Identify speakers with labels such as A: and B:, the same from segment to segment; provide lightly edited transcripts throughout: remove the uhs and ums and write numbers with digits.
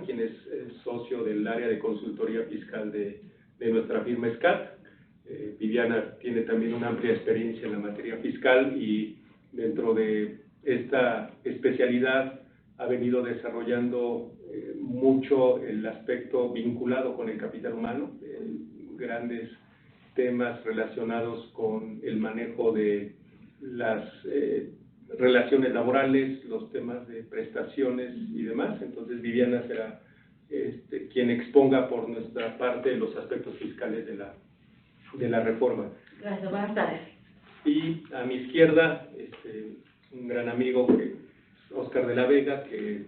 A: quien es socio del área de consultoría fiscal de nuestra firma SCAT. Viviana tiene también una amplia experiencia en la materia fiscal y dentro de esta especialidad ha venido desarrollando mucho el aspecto vinculado con el capital humano, grandes temas relacionados con el manejo de las relaciones laborales, los temas de prestaciones y demás. Entonces Viviana será quien exponga por nuestra parte los aspectos fiscales de la reforma.
B: Gracias, buenas tardes.
A: Y a mi izquierda, un gran amigo, Óscar de la Vega, que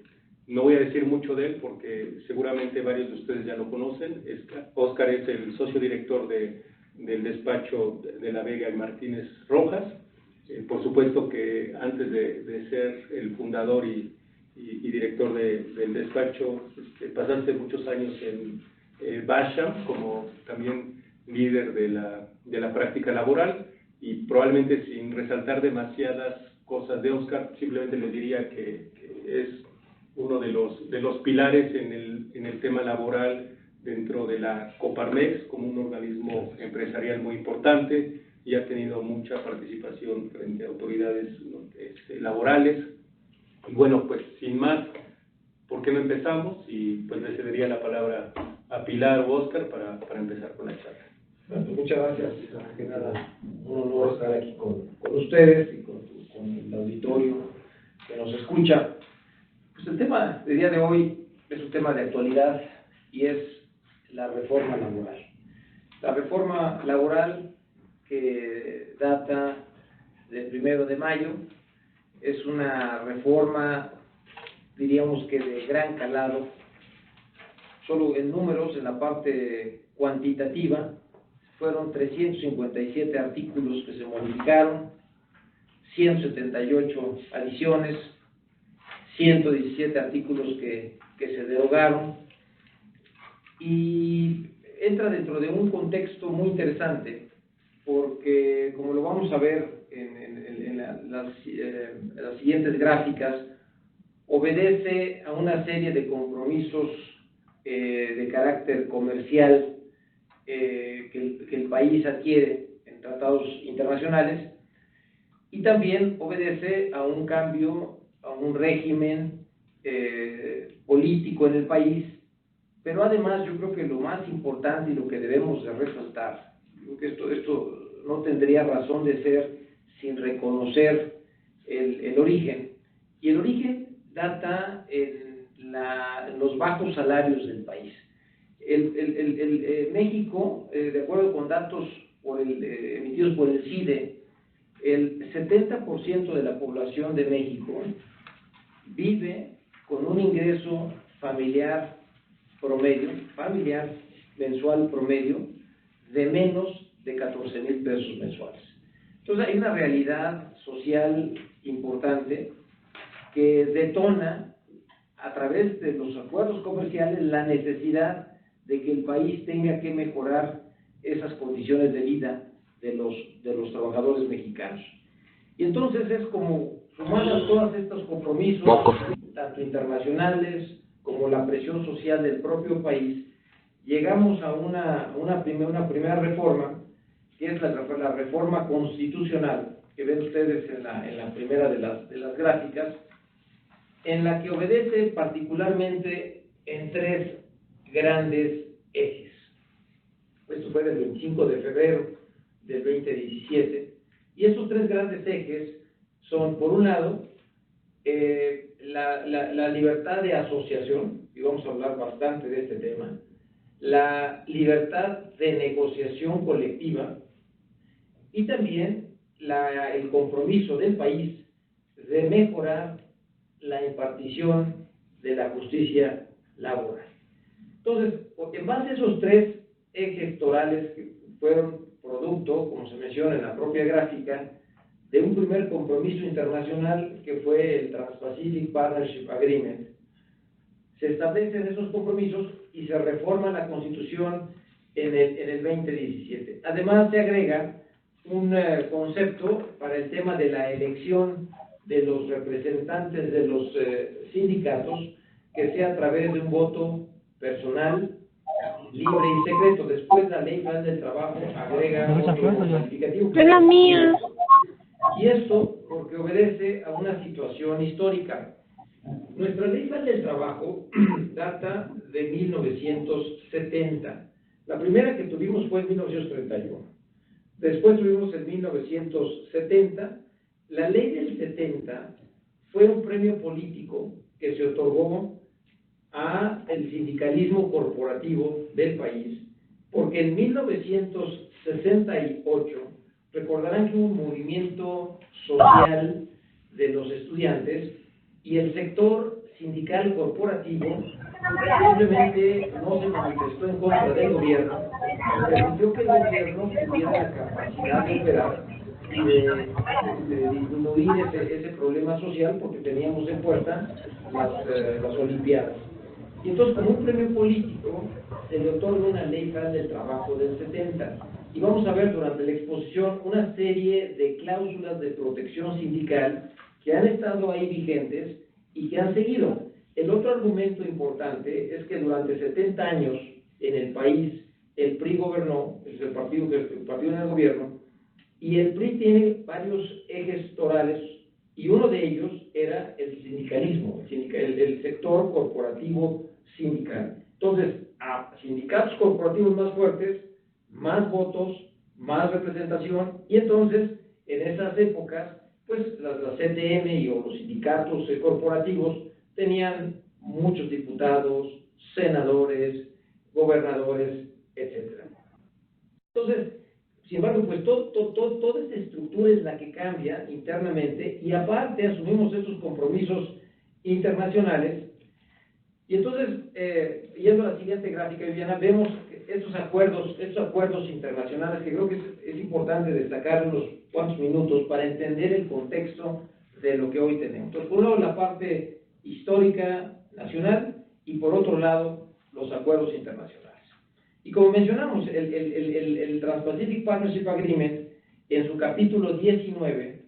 A: no voy a decir mucho de él porque seguramente varios de ustedes ya lo conocen. Óscar es el socio director del despacho de la Vega y Martínez Rojas. Por supuesto que antes de ser el fundador y director del despacho, pasaste muchos años en Basham como también líder de la práctica laboral, y probablemente sin resaltar demasiadas cosas de Óscar, simplemente les diría que es uno de los pilares en el tema laboral dentro de la Coparmex, como un organismo empresarial muy importante, y ha tenido mucha participación frente a autoridades laborales. Y bueno, pues sin más, ¿por qué no empezamos? Y pues le cedería la palabra a Pilar o Óscar para empezar con la charla.
C: Bueno, pues muchas gracias. Antes que nada, un honor estar aquí con ustedes y con el auditorio que nos escucha. Pues el tema del día de hoy es un tema de actualidad y es la reforma laboral. La reforma laboral que data del 1 de mayo es una reforma, diríamos que de gran calado. Solo en números, en la parte cuantitativa, fueron 357 artículos que se modificaron, 178 adiciones, 117 artículos que se derogaron, y entra dentro de un contexto muy interesante, porque como lo vamos a ver en las siguientes gráficas, obedece a una serie de compromisos de carácter comercial que el país adquiere en tratados internacionales, y también obedece a un cambio, a un régimen político en el país. Pero además yo creo que lo más importante y lo que debemos de resaltar, yo creo que esto no tendría razón de ser sin reconocer el origen, y el origen data en los bajos salarios del país. México, de acuerdo con datos emitidos por el CIDE, el 70% de la población de México vive con un ingreso familiar mensual promedio, de menos de 14,000 pesos mensuales. Entonces hay una realidad social importante que detona a través de los acuerdos comerciales la necesidad de que el país tenga que mejorar esas condiciones de vida de los trabajadores mexicanos. Y entonces es como, sumando todos estos compromisos, tanto internacionales como la presión social del propio país, llegamos a una primera reforma, que es la reforma constitucional, que ven ustedes en la primera de las gráficas, en la que obedece particularmente en tres grandes ejes. Esto fue del 25 de febrero del 2017, y esos tres grandes ejes son, por un lado, la libertad de asociación, y vamos a hablar bastante de este tema, la libertad de negociación colectiva, y también el compromiso del país de mejorar la impartición de la justicia laboral. Entonces, en base a esos tres ejes torales, que fueron producto, como se menciona en la propia gráfica, de un primer compromiso internacional que fue el Trans-Pacific Partnership Agreement, se establecen esos compromisos y se reforma la Constitución en el 2017. Además, se agrega un concepto para el tema de la elección de los representantes de los sindicatos, que sea a través de un voto personal, libre y secreto. Después la Ley Federal del Trabajo agrega otro calificativo.
B: ¡Es la mía!
C: Y esto porque obedece a una situación histórica. Nuestra Ley Federal del Trabajo data de 1970. La primera que tuvimos fue en 1931. Después tuvimos en 1970. La Ley del 70 fue un premio político que se otorgó a el sindicalismo corporativo del país, porque en 1968, recordarán que hubo un movimiento social de los estudiantes y el sector sindical corporativo simplemente no se manifestó en contra del gobierno, permitió que el gobierno tuviera la capacidad de operar, de disminuir ese problema social, porque teníamos en puerta las Olimpiadas. Y entonces, como un premio político, se le otorga una Ley Federal del Trabajo del 70. Y vamos a ver durante la exposición una serie de cláusulas de protección sindical que han estado ahí vigentes y que han seguido. El otro argumento importante es que durante 70 años en el país el PRI gobernó, es el partido en el gobierno, y el PRI tiene varios ejes torales, y uno de ellos era el sindicalismo, el sector corporativo sindical. Entonces, a sindicatos corporativos más fuertes, más votos, más representación, y entonces, en esas épocas, pues la CTM o los sindicatos corporativos tenían muchos diputados, senadores, gobernadores, etc. Entonces, sin embargo, pues toda esta estructura es la que cambia internamente, y aparte asumimos estos compromisos internacionales. Y entonces, yendo a la siguiente gráfica, Viviana, vemos estos acuerdos internacionales que creo que es importante destacar en unos cuantos minutos para entender el contexto de lo que hoy tenemos. Entonces, por un lado, la parte histórica nacional, y por otro lado, los acuerdos internacionales. Y como mencionamos, el Trans-Pacific Partnership Agreement, en su capítulo 19,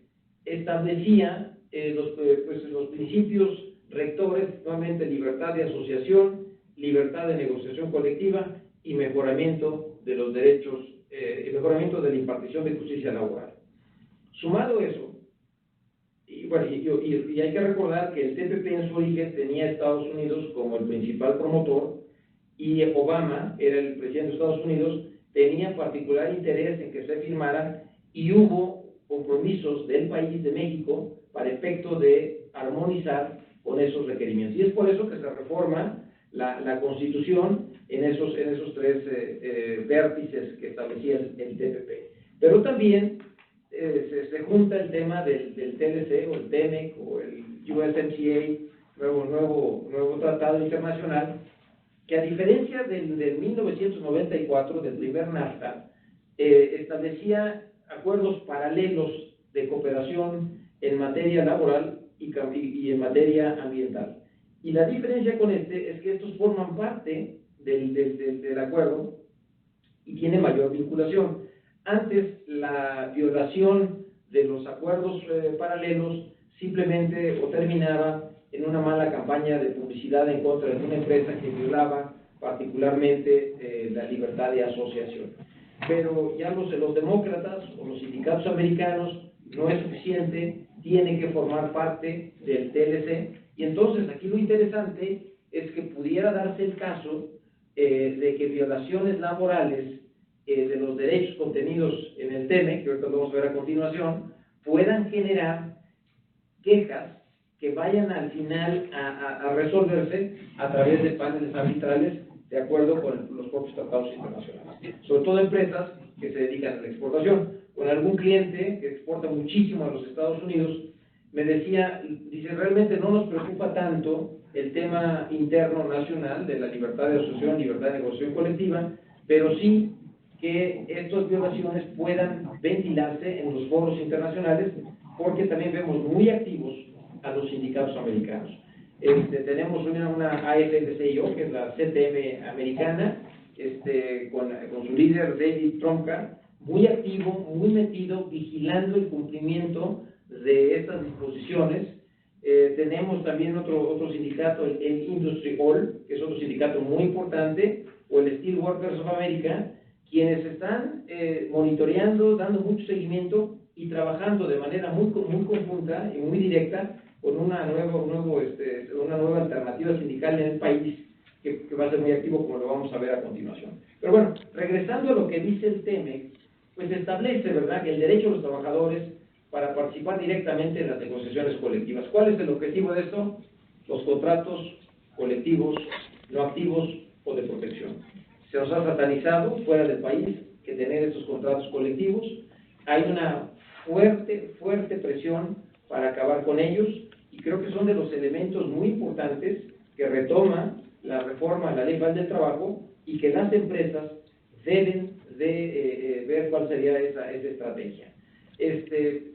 C: establecía los principios rectores, nuevamente libertad de asociación, libertad de negociación colectiva y mejoramiento de los derechos, mejoramiento de la impartición de justicia laboral. Sumado eso, y hay que recordar que el TPP en su origen tenía a Estados Unidos como el principal promotor, y Obama era el presidente de Estados Unidos, tenía particular interés en que se firmara, y hubo compromisos del país de México para efecto de armonizar con esos requerimientos. Y es por eso que se reforma la Constitución en esos tres vértices que establecía el TPP. Pero también se junta el tema del TLC o el TEMEC o el USMCA, nuevo tratado internacional, que a diferencia del 1994, del primer NAFTA, establecía acuerdos paralelos de cooperación en materia laboral y en materia ambiental. Y la diferencia con este es que estos forman parte del acuerdo y tienen mayor vinculación. Antes, la violación de los acuerdos paralelos simplemente terminaba en una mala campaña de publicidad en contra de una empresa que violaba particularmente la libertad de asociación. Pero ya los demócratas o los sindicatos americanos no es suficiente, tienen que formar parte del TLC, y entonces aquí lo interesante es que pudiera darse el caso de que violaciones laborales de los derechos contenidos en el TEMEC, que ahorita lo vamos a ver a continuación, puedan generar quejas que vayan al final a resolverse a través de paneles arbitrales de acuerdo con los propios tratados internacionales, sobre todo empresas que se dedican a la exportación. Con algún cliente que exporta muchísimo a los Estados Unidos, me dice, realmente no nos preocupa tanto el tema interno nacional de la libertad de asociación, libertad de negociación colectiva, pero sí que estas violaciones puedan ventilarse en los foros internacionales, porque también vemos muy activos a los sindicatos americanos. Tenemos una AFL-CIO, que es la CTM americana, con su líder David Trumka, muy activo, muy metido, vigilando el cumplimiento de estas disposiciones, Tenemos también otro sindicato, el Industry All, que es otro sindicato muy importante, o el Steel Workers of America, quienes están monitoreando, dando mucho seguimiento y trabajando de manera muy conjunta y muy directa con una nueva alternativa sindical en el país que va a ser muy activo, como lo vamos a ver a continuación. Pero bueno, regresando a lo que dice el TEMEC, pues establece, ¿verdad?, que el derecho de los trabajadores para participar directamente en las negociaciones colectivas. ¿Cuál es el objetivo de esto? Los contratos colectivos no activos o de protección. Se nos ha satanizado fuera del país que tener estos contratos colectivos. Hay una fuerte presión para acabar con ellos, y creo que son de los elementos muy importantes que retoma la reforma a la Ley Federal del Trabajo, y que las empresas deben de ver cuál sería esa estrategia.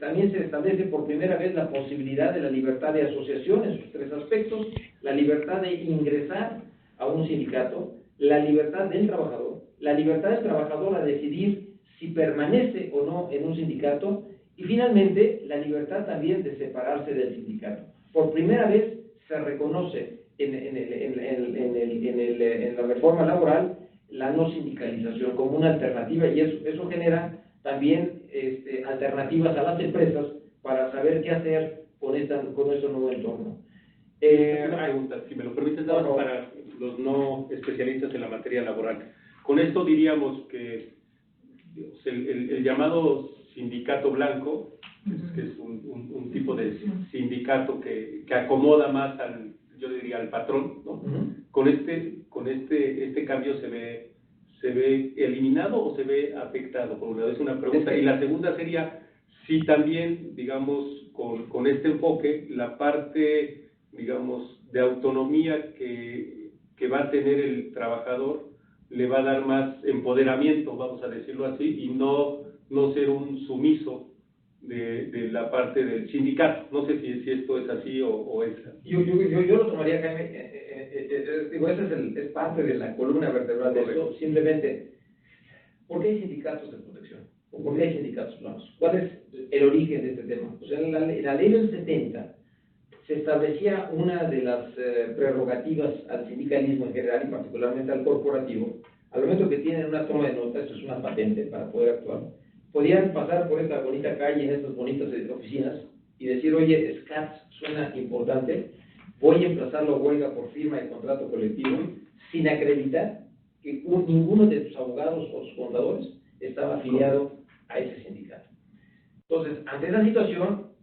C: También se establece por primera vez la posibilidad de la libertad de asociación en sus tres aspectos: la libertad de ingresar a un sindicato, la libertad del trabajador a decidir si permanece o no en un sindicato, y finalmente la libertad también de separarse del sindicato. Por primera vez se reconoce en la reforma laboral la no sindicalización como una alternativa, y eso genera también alternativas a las empresas para saber qué hacer con este nuevo entorno.
A: Una pregunta, si me lo permites, nada más para los no especialistas en la materia laboral. Con esto diríamos que el llamado sindicato blanco, que es un tipo de sindicato que acomoda más yo diría al patrón, ¿no? Con este cambio se ve eliminado o se ve afectado, por un lado, es una pregunta. Y la segunda sería si también, digamos, con este enfoque, la parte, digamos, de autonomía que va a tener el trabajador le va a dar más empoderamiento, vamos a decirlo así, y no ser un sumiso de la parte del sindicato. No sé si esto es así o es así.
C: Yo lo tomaría, Jaime, digo, es parte de la columna vertebral de esto. Simplemente, ¿por qué hay sindicatos de protección? ¿O por qué hay sindicatos blancos? ¿Cuál es el origen de este tema? Pues en la ley del 70 se establecía una de las prerrogativas al sindicalismo en general y particularmente al corporativo. Al momento que tienen una toma de nota, esto es una patente para poder actuar, podían pasar por esta bonita calle, en estas bonitas oficinas, y decir: oye, SCATS suena importante, voy a emplazarlo a huelga por firma de contrato colectivo, sin acreditar que ninguno de tus abogados o tus contadores estaba afiliado a ese sindicato. Entonces, ante esa situación,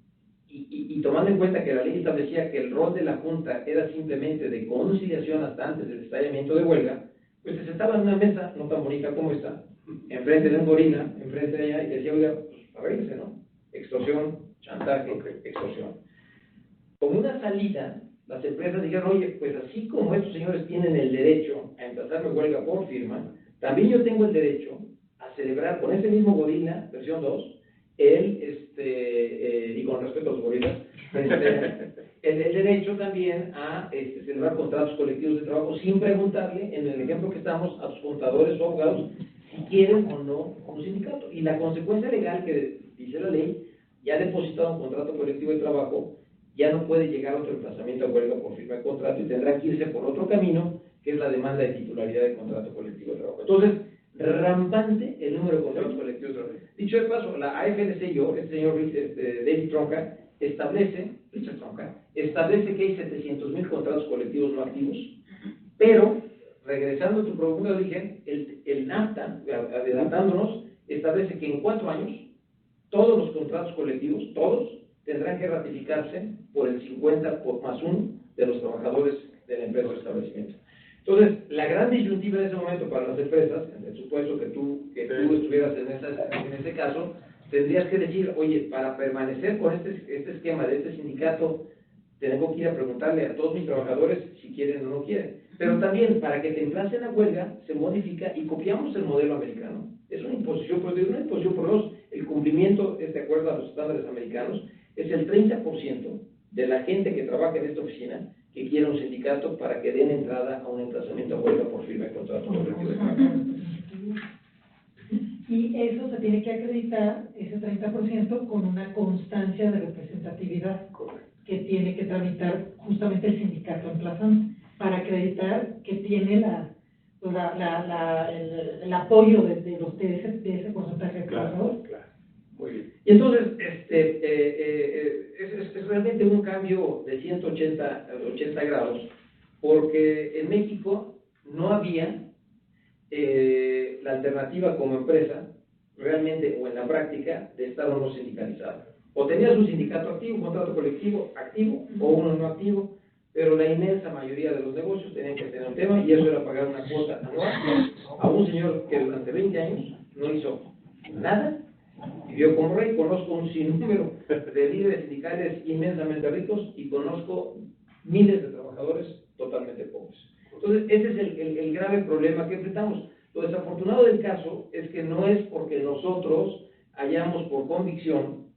C: y tomando en cuenta que la ley establecía que el rol de la Junta era simplemente de conciliación hasta antes del estallamiento de huelga, pues se sentaba en una mesa, no tan bonita como esta, enfrente de un gorila, enfrente de ella, y decía: oiga, pues arréglese, ¿no? Extorsión, chantaje, extorsión. Como una salida, las empresas dijeron: oye, pues así como estos señores tienen el derecho a emplazarme huelga por firma, también yo tengo el derecho a celebrar con ese mismo gorila, versión 2, y con respeto a los gorilas, el derecho también a celebrar contratos colectivos de trabajo sin preguntarle, en el ejemplo que estamos, a sus contadores o abogados si quieren o no un sindicato. Y la consecuencia legal que dice la ley: ya depositado un contrato colectivo de trabajo, ya no puede llegar otro emplazamiento a huelga por firma de contrato y tendrá que irse por otro camino, que es la demanda de titularidad de contrato colectivo de trabajo. Entonces, rampante el número de contratos colectivos de trabajo. Dicho de paso, la AFL-CIO, el señor David Tronca, establece que hay 700,000 contratos colectivos no activos, pero, regresando a tu pregunta de origen, el NAFTA, adelantándonos, establece que en 4 años, todos los contratos colectivos, todos, tendrán que ratificarse por el 50 más 1 de los trabajadores de la empresa o establecimiento. Entonces, la gran disyuntiva en ese momento para las empresas, en el supuesto que tú estuvieras en ese caso, tendrías que decir: oye, para permanecer con este esquema de este sindicato, tengo que ir a preguntarle a todos mis trabajadores si quieren o no quieren. Pero también, para que te emplacen a huelga, se modifica y copiamos el modelo americano. Es una imposición, pues es una imposición por los, el cumplimiento, de acuerdo a los estándares americanos, es el 30% de la gente que trabaja en esta oficina que quiera un sindicato para que den entrada a un emplazamiento a huelga por firma de contrato colectivo de trabajo.
B: Y eso se tiene que acreditar, ese 30%, con una constancia de representatividad, que tiene que tramitar justamente el sindicato emplazante para acreditar que tiene el apoyo de ese porcentaje de trabajadores.
A: Claro, muy bien.
C: Y entonces, es realmente un cambio de 180 grados, porque en México no había la alternativa como empresa, realmente o en la práctica, de estar o no sindicalizado. O tenías un sindicato activo, un contrato colectivo activo, o uno no activo, pero la inmensa mayoría de los negocios tenían que tener un tema, y eso era pagar una cuota anual a un señor que durante 20 años no hizo nada, vivió como rey. Conozco un sinnúmero de líderes sindicales inmensamente ricos y conozco miles de trabajadores totalmente pobres. Entonces, ese es el grave problema que enfrentamos. Lo desafortunado del caso es que no es porque nosotros hayamos por convicción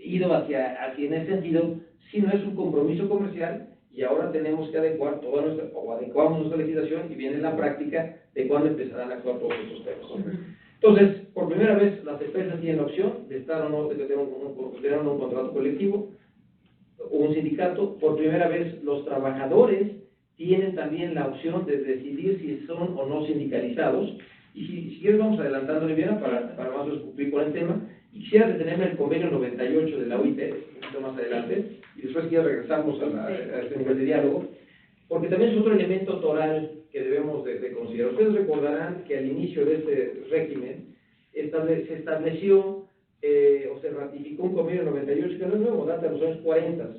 C: ido hacia en ese sentido, sino es un compromiso comercial, y ahora tenemos que adecuar adecuamos nuestra legislación, y viene la práctica de cuándo empezarán a actuar todos estos temas. Entonces, por primera vez, las empresas tienen la opción de estar o no, de tener un contrato colectivo o un sindicato. Por primera vez, los trabajadores tienen también la opción de decidir si son o no sindicalizados. Y si quieres, vamos adelantando, Viviana, para más cumplir con el tema. Y quisiera detenerme en el convenio 98 de la OIT, un poquito más adelante, y después quiero regresamos a este nivel de diálogo, porque también es otro elemento toral que debemos de considerar. Ustedes recordarán que al inicio de este régimen se estableció o se ratificó un convenio 98, que no es nuevo, data de los años 40,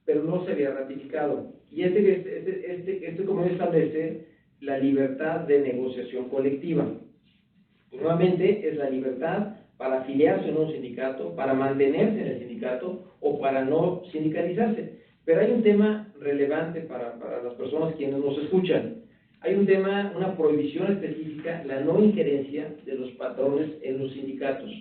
C: pero no se había ratificado. Y este convenio establece la libertad de negociación colectiva. Nuevamente, es la libertad para afiliarse en un sindicato, para mantenerse en el sindicato o para no sindicalizarse. Pero hay un tema relevante para las personas quienes nos escuchan. Hay un tema, una prohibición específica, la no injerencia de los patrones en los sindicatos.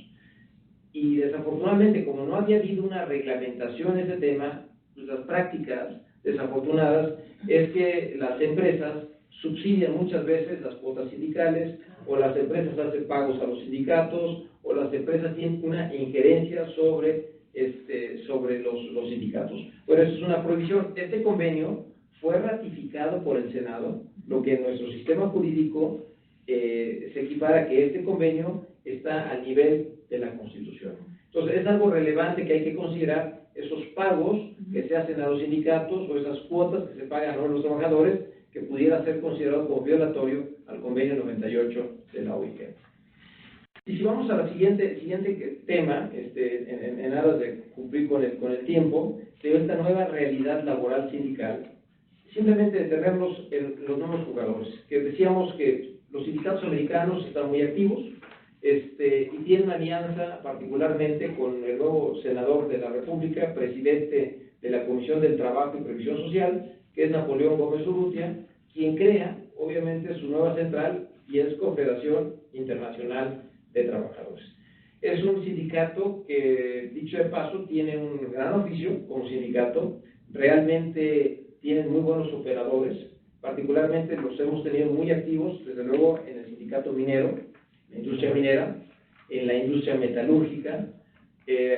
C: Y desafortunadamente, como no había habido una reglamentación en ese tema, pues las prácticas desafortunadas es que las empresas subsidian muchas veces las cuotas sindicales, o las empresas hacen pagos a los sindicatos, o las empresas tienen una injerencia sobre los sindicatos. Bueno, eso es una prohibición. Este convenio fue ratificado por el Senado, lo que en nuestro sistema jurídico se equipara a que este convenio está al nivel de la Constitución. Entonces, es algo relevante que hay que considerar, esos pagos que se hacen a los sindicatos o esas cuotas que se pagan a los trabajadores, que pudiera ser considerado como violatorio al convenio 98 de la OIT. Y si vamos al siguiente tema, en aras de cumplir con el tiempo, de esta nueva realidad laboral sindical, simplemente detenernos en los nuevos jugadores, que decíamos que los sindicatos americanos están muy activos, y tienen una alianza particularmente con el nuevo senador de la República, presidente de la Comisión del Trabajo y Previsión Social, que es Napoleón Gómez Urrutia, quien crea, obviamente, su nueva central, y es Confederación Internacional de Trabajadores. Es un sindicato que, dicho de paso, tiene un gran oficio como sindicato, realmente tienen muy buenos operadores, particularmente los hemos tenido muy activos, desde luego, en el sindicato minero, la industria minera, en la industria metalúrgica,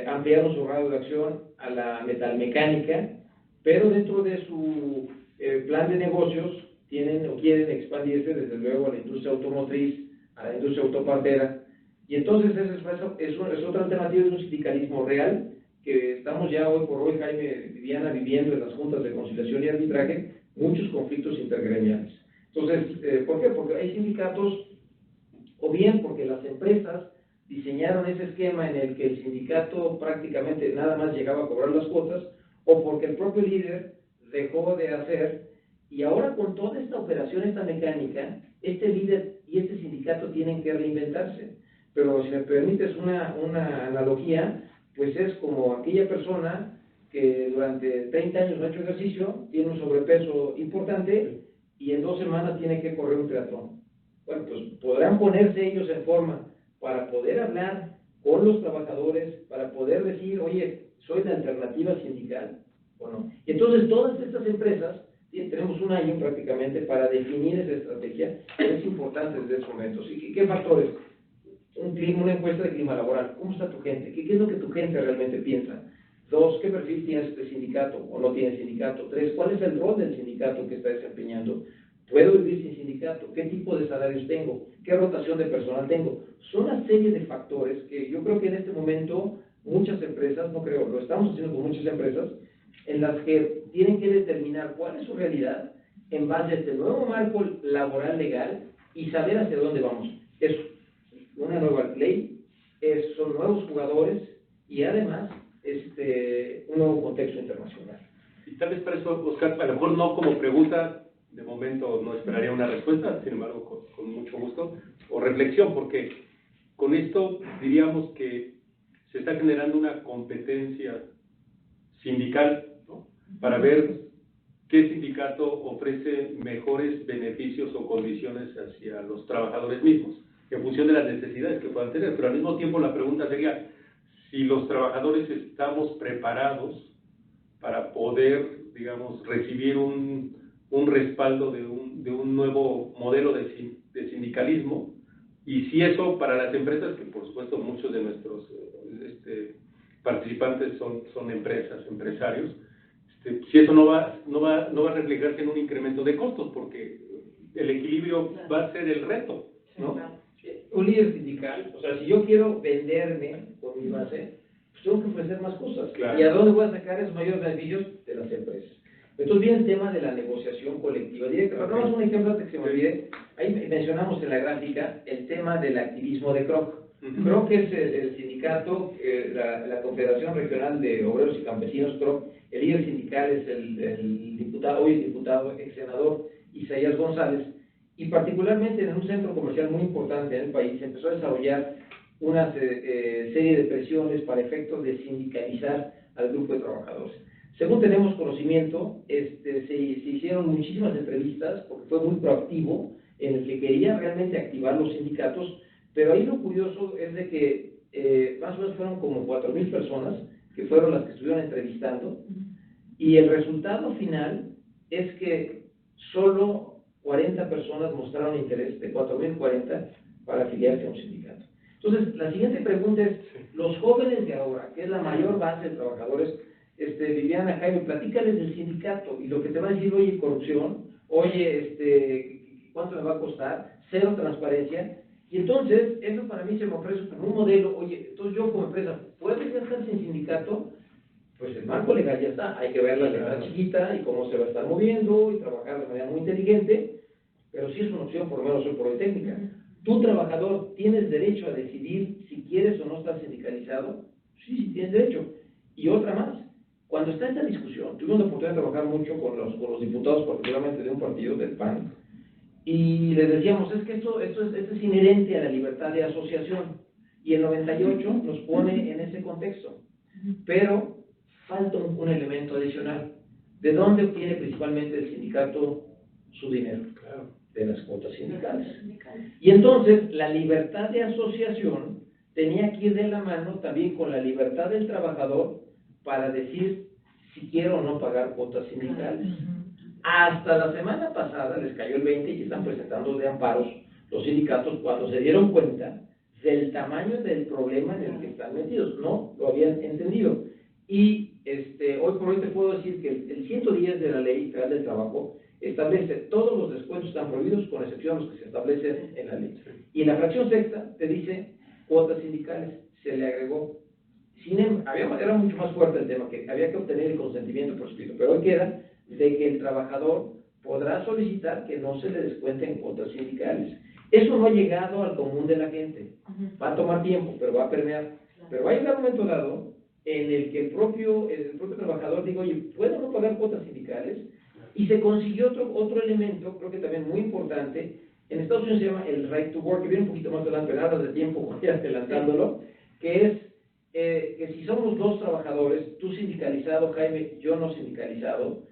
C: ampliaron su radio de acción a la metalmecánica, pero dentro de su plan de negocios tienen o quieren expandirse desde luego a la industria automotriz, a la industria autopartera, y entonces es otra alternativa de un sindicalismo real que estamos ya hoy por hoy, Jaime, Viviana, viviendo en las juntas de conciliación y arbitraje muchos conflictos intergremiales. Entonces, ¿por qué? Porque hay sindicatos, o bien porque las empresas diseñaron ese esquema en el que el sindicato prácticamente nada más llegaba a cobrar las cuotas, o porque el propio líder dejó de hacer, y ahora con toda esta operación, esta mecánica, este líder y este sindicato tienen que reinventarse. Pero si me permites una analogía, pues es como aquella persona que durante 30 años no ha hecho ejercicio, tiene un sobrepeso importante y en 2 semanas tiene que correr un triatlón. Bueno, pues podrán ponerse ellos en forma para poder hablar con los trabajadores, para poder decir, oye, soy la alternativa sindical, ¿o no? Y entonces todas estas empresas, tenemos un año prácticamente para definir esa estrategia, es importante desde esos momentos. ¿Y qué factores? Una encuesta de clima laboral, ¿cómo está tu gente? ¿Qué es lo que tu gente realmente piensa? 2, ¿qué perfil tiene este sindicato o no tiene sindicato? 3, ¿cuál es el rol del sindicato que está desempeñando? ¿Puedo vivir sin sindicato? ¿Qué tipo de salarios tengo? ¿Qué rotación de personal tengo? Son una serie de factores que yo creo que en este momento muchas empresas, no creo, lo estamos haciendo con muchas empresas, en las que tienen que determinar cuál es su realidad en base a este nuevo marco laboral legal y saber hacia dónde vamos. Es una nueva ley, son nuevos jugadores y además un nuevo contexto internacional.
A: Y tal vez para eso, Oscar, a lo mejor no como pregunta, de momento no esperaría una respuesta, sin embargo, con mucho gusto, o reflexión, porque con esto diríamos que se está generando una competencia sindical, ¿no?, para ver qué sindicato ofrece mejores beneficios o condiciones hacia los trabajadores mismos, en función de las necesidades que puedan tener. Pero al mismo tiempo la pregunta sería, si los trabajadores estamos preparados para poder, digamos, recibir un respaldo de un nuevo modelo de sindicalismo, y si eso para las empresas, que por supuesto muchos de nuestros participantes son empresas, empresarios, si eso no va a reflejarse en un incremento de costos, porque el equilibrio va a ser el reto, ¿no?
C: Un líder sindical, o sea, si yo quiero venderme con mi base, pues tengo que ofrecer más cosas.
A: Claro.
C: ¿Y a dónde voy a sacar esos mayores beneficios? De las empresas. Entonces viene el tema de la negociación colectiva directa. Pero no es un ejemplo antes que se me olvide. Ahí mencionamos en la gráfica el tema del activismo de CROC. CROC es el sindicato, la Confederación Regional de Obreros y Campesinos, CROC. El líder sindical es el diputado, hoy el diputado, ex senador Isaías González. Y particularmente en un centro comercial muy importante en el país, se empezó a desarrollar una serie de presiones para efectos de sindicalizar al grupo de trabajadores. Según tenemos conocimiento, se hicieron muchísimas entrevistas, porque fue muy proactivo, en el que quería realmente activar los sindicatos, pero ahí lo curioso es de que más o menos fueron como 4,000 personas, que fueron las que estuvieron entrevistando, y el resultado final es que solo 40 personas mostraron interés, de 4,040, para afiliarse a un sindicato. Entonces, la siguiente pregunta es, los jóvenes de ahora, que es la mayor base de trabajadores, Viviana, Jaime, platícales del sindicato, y lo que te va a decir, oye, corrupción, oye, ¿cuánto me va a costar? Cero transparencia. Y entonces, eso para mí se me ofrece como un modelo, oye, entonces yo como empresa, ¿puedes estar sin sindicato? Pues el marco legal ya está, hay que ver la letra chiquita y cómo se va a estar moviendo y trabajar de manera muy inteligente, pero sí es una opción, por lo menos hoy por hoy técnica. ¿Tu trabajador tienes derecho a decidir si quieres o no estar sindicalizado? Sí, tienes derecho. Y otra más, cuando está esta discusión, tuvimos la oportunidad de trabajar mucho con los diputados, particularmente de un partido, del PAN, y les decíamos, es que esto es inherente a la libertad de asociación, y el 98 nos pone en ese contexto, pero falta un elemento adicional. ¿De dónde obtiene principalmente el sindicato su dinero?
A: Claro.
C: De las cuotas sindicales. Y entonces, la libertad de asociación tenía que ir de la mano también con la libertad del trabajador para decir si quiero o no pagar cuotas sindicales. Hasta la semana pasada les cayó el 20 y están presentando de amparos los sindicatos cuando se dieron cuenta del tamaño del problema en el que están metidos. No lo habían entendido. Y hoy por hoy te puedo decir que el 110 de la Ley Federal del Trabajo establece todos los descuentos están prohibidos con excepción de los que se establecen en la ley. Y en la fracción sexta te dice cuotas sindicales, se le agregó. Era mucho más fuerte el tema, que había que obtener el consentimiento por escrito, pero hoy queda de que el trabajador podrá solicitar que no se le descuenten cuotas sindicales. Eso no ha llegado al común de la gente. Va a tomar tiempo, pero va a permear. Pero va a llegar un momento dado en el que el propio trabajador diga, oye, ¿puedo no pagar cuotas sindicales? Y se consiguió otro elemento, creo que también muy importante. En Estados Unidos se llama el right to work, que viene un poquito más adelante, pero nada de tiempo, voy adelantándolo, que es que si somos dos trabajadores, tú sindicalizado, Jaime, yo no sindicalizado,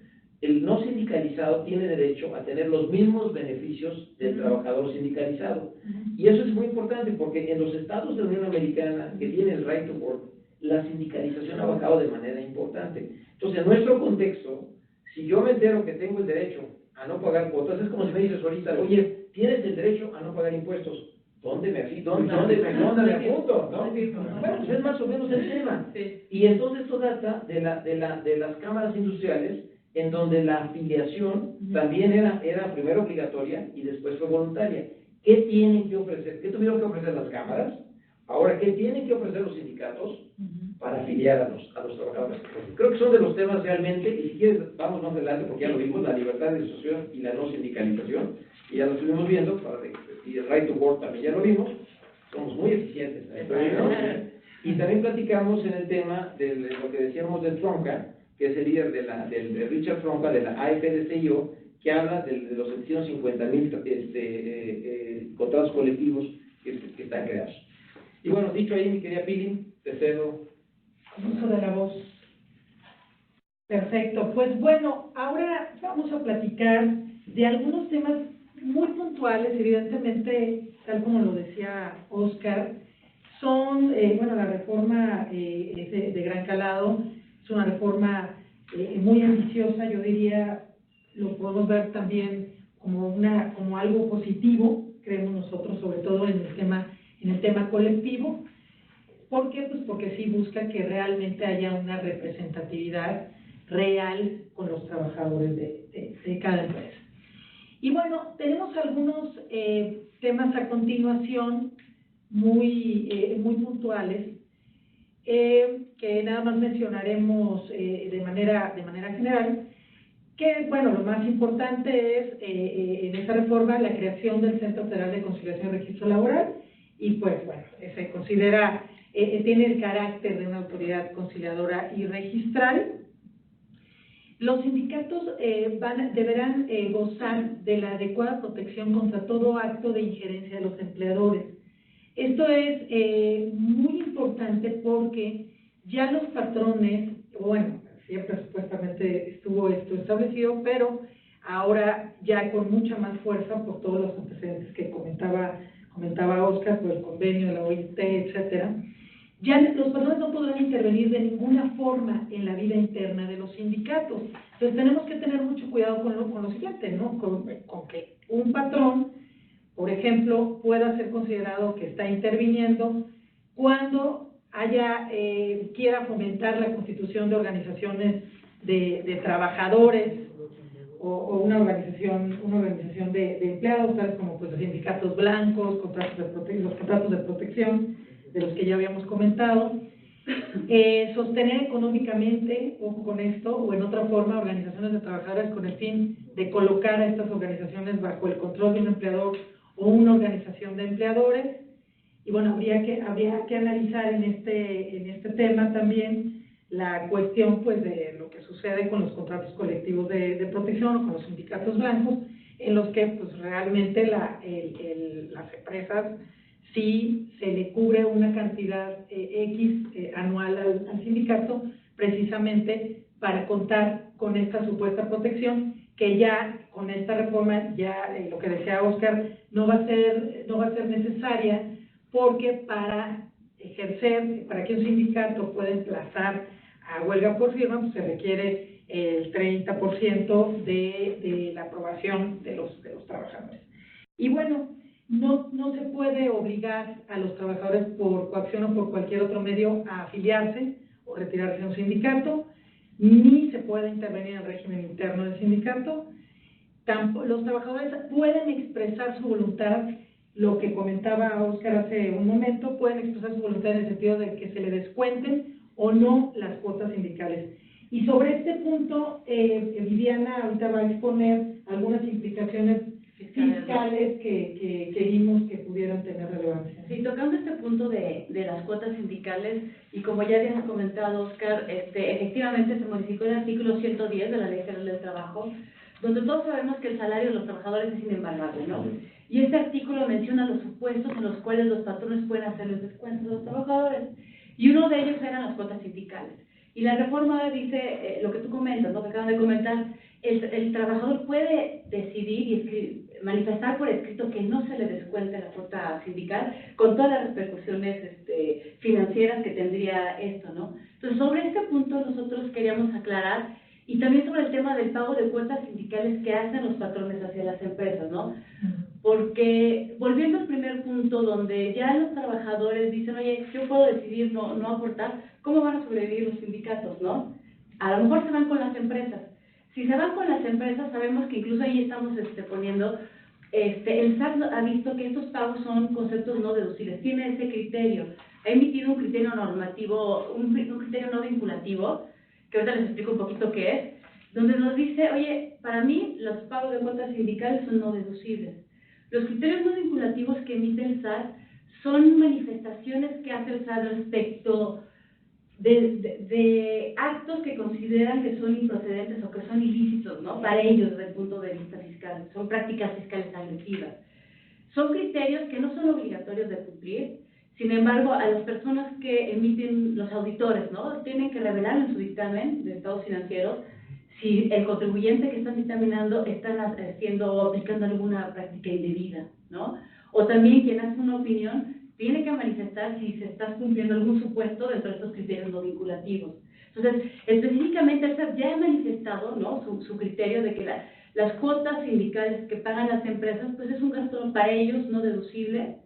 C: el no sindicalizado tiene derecho a tener los mismos beneficios del trabajador sindicalizado. Y eso es muy importante porque en los estados de la Unión Americana que tienen el right to work, la sindicalización ha bajado de manera importante. Entonces, en nuestro contexto, si yo me entero que tengo el derecho a no pagar cuotas, es como si me dices ahorita, oye, tienes el derecho a no pagar impuestos. ¿Dónde me apunto? ¿No? Bueno, pues es más o menos el tema. Y entonces esto data de las cámaras industriales, en donde la afiliación también era primero obligatoria y después fue voluntaria. ¿Qué tienen que ofrecer? ¿Qué tuvieron que ofrecer las cámaras? Ahora, ¿qué tienen que ofrecer los sindicatos para afiliar a los trabajadores? Creo que son de los temas realmente, y si quieres, vamos más adelante, porque ya lo vimos, la libertad de asociación y la no sindicalización, y ya lo estuvimos viendo, y el right to work también ya lo vimos, somos muy eficientes en esto, ¿no? Y también platicamos en el tema de lo que decíamos del Tronca, que es el líder de Richard Tronca, de la AFL-CIO, que habla de los 750,000 contratos colectivos que están creados. Y bueno, dicho ahí, mi querida Pili, te cedo.
B: Uso de la voz. Perfecto. Pues bueno, ahora vamos a platicar de algunos temas muy puntuales, evidentemente, tal como lo decía Óscar, son, bueno, la reforma es de gran calado, es una reforma muy ambiciosa, yo diría, lo podemos ver también como algo positivo, creemos nosotros, sobre todo en el tema colectivo. ¿Por qué? Pues porque sí busca que realmente haya una representatividad real con los trabajadores de cada empresa. Y bueno, tenemos algunos temas a continuación muy puntuales que nada más mencionaremos de manera general, que bueno, lo más importante es en esta reforma la creación del Centro Federal de Conciliación y Registro Laboral, y pues bueno, se considera, tiene el carácter de una autoridad conciliadora y registral. Los sindicatos deberán gozar de la adecuada protección contra todo acto de injerencia de los empleadores. Esto es muy importante porque ya los patrones, bueno, siempre supuestamente estuvo esto establecido, pero ahora ya con mucha más fuerza por todos los antecedentes que comentaba Óscar, por el convenio de la OIT, etcétera. Ya los patrones no podrán intervenir de ninguna forma en la vida interna de los sindicatos. Entonces tenemos que tener mucho cuidado con lo siguiente, ¿no? Con que un patrón, por ejemplo, pueda ser considerado que está interviniendo cuando quiera fomentar la constitución de organizaciones de trabajadores o una organización de empleados, tales como pues, los sindicatos blancos, los contratos de protección, de los que ya habíamos comentado, sostener económicamente, ojo con esto, o en otra forma, organizaciones de trabajadores con el fin de colocar a estas organizaciones bajo el control de un empleador o una organización de empleadores. Y bueno, habría que analizar en este tema también la cuestión pues de lo que sucede con los contratos colectivos de protección o con los sindicatos blancos, en los que pues realmente las empresas sí se le cubre una cantidad X anual al sindicato, precisamente para contar con esta supuesta protección, que ya con esta reforma, ya lo que decía Óscar, no va a ser necesaria, porque para que un sindicato pueda emplazar a huelga por firma, pues se requiere el 30% de la aprobación de los trabajadores. Y bueno, no se puede obligar a los trabajadores por coacción o por cualquier otro medio a afiliarse o retirarse de un sindicato, ni se puede intervenir en el régimen interno del sindicato. Los trabajadores pueden expresar su voluntad, lo que comentaba Óscar hace un momento, pueden expresar su voluntad en el sentido de que se le descuenten o no las cuotas sindicales. Y sobre este punto, Viviana ahorita va a exponer algunas implicaciones fiscales que vimos que pudieran tener relevancia.
D: Sí, tocando este punto de las cuotas sindicales, y como ya habías comentado, Óscar, efectivamente se modificó el artículo 110 de la Ley Federal del Trabajo, donde todos sabemos que el salario de los trabajadores es inembargable, ¿no? Y este artículo menciona los supuestos en los cuales los patrones pueden hacerles descuentos a los trabajadores, y uno de ellos eran las cuotas sindicales. Y la reforma dice, lo que tú comentas, lo que acaban de comentar, el trabajador puede decidir y manifestar por escrito que no se le descuente la cuota sindical con todas las repercusiones financieras que tendría esto, ¿no? Entonces, sobre este punto nosotros queríamos aclarar, y también sobre el tema del pago de cuotas sindicales que hacen los patrones hacia las empresas, ¿no? ¿Por porque volviendo al primer punto donde ya los trabajadores dicen, oye, yo puedo decidir no aportar, ¿cómo van a sobrevivir los sindicatos, no? A lo mejor se van con las empresas. Si se van con las empresas, sabemos que incluso ahí estamos poniendo, el SAT ha visto que estos pagos son conceptos no deducibles, tiene ese criterio, ha emitido un criterio normativo, un criterio no vinculativo, que ahorita les explico un poquito qué es, donde nos dice, oye, para mí los pagos de cuotas sindicales son no deducibles. Los criterios no vinculativos que emite el SAT son manifestaciones que hace el SAT respecto de actos que consideran que son improcedentes o que son ilícitos, ¿no? Para ellos desde el punto de vista fiscal, son prácticas fiscales agresivas. Son criterios que no son obligatorios de cumplir, sin embargo, a las personas que emiten los auditores, ¿no? Tienen que revelar en su dictamen de estados financieros si el contribuyente que están dictaminando están haciendo o aplicando alguna práctica indebida, ¿no? O también quien hace una opinión tiene que manifestar si se está cumpliendo algún supuesto dentro de estos criterios no vinculativos. Entonces, específicamente el SAT ya ha manifestado, ¿no?, su criterio de que las cuotas sindicales que pagan las empresas, pues es un gasto para ellos no deducible.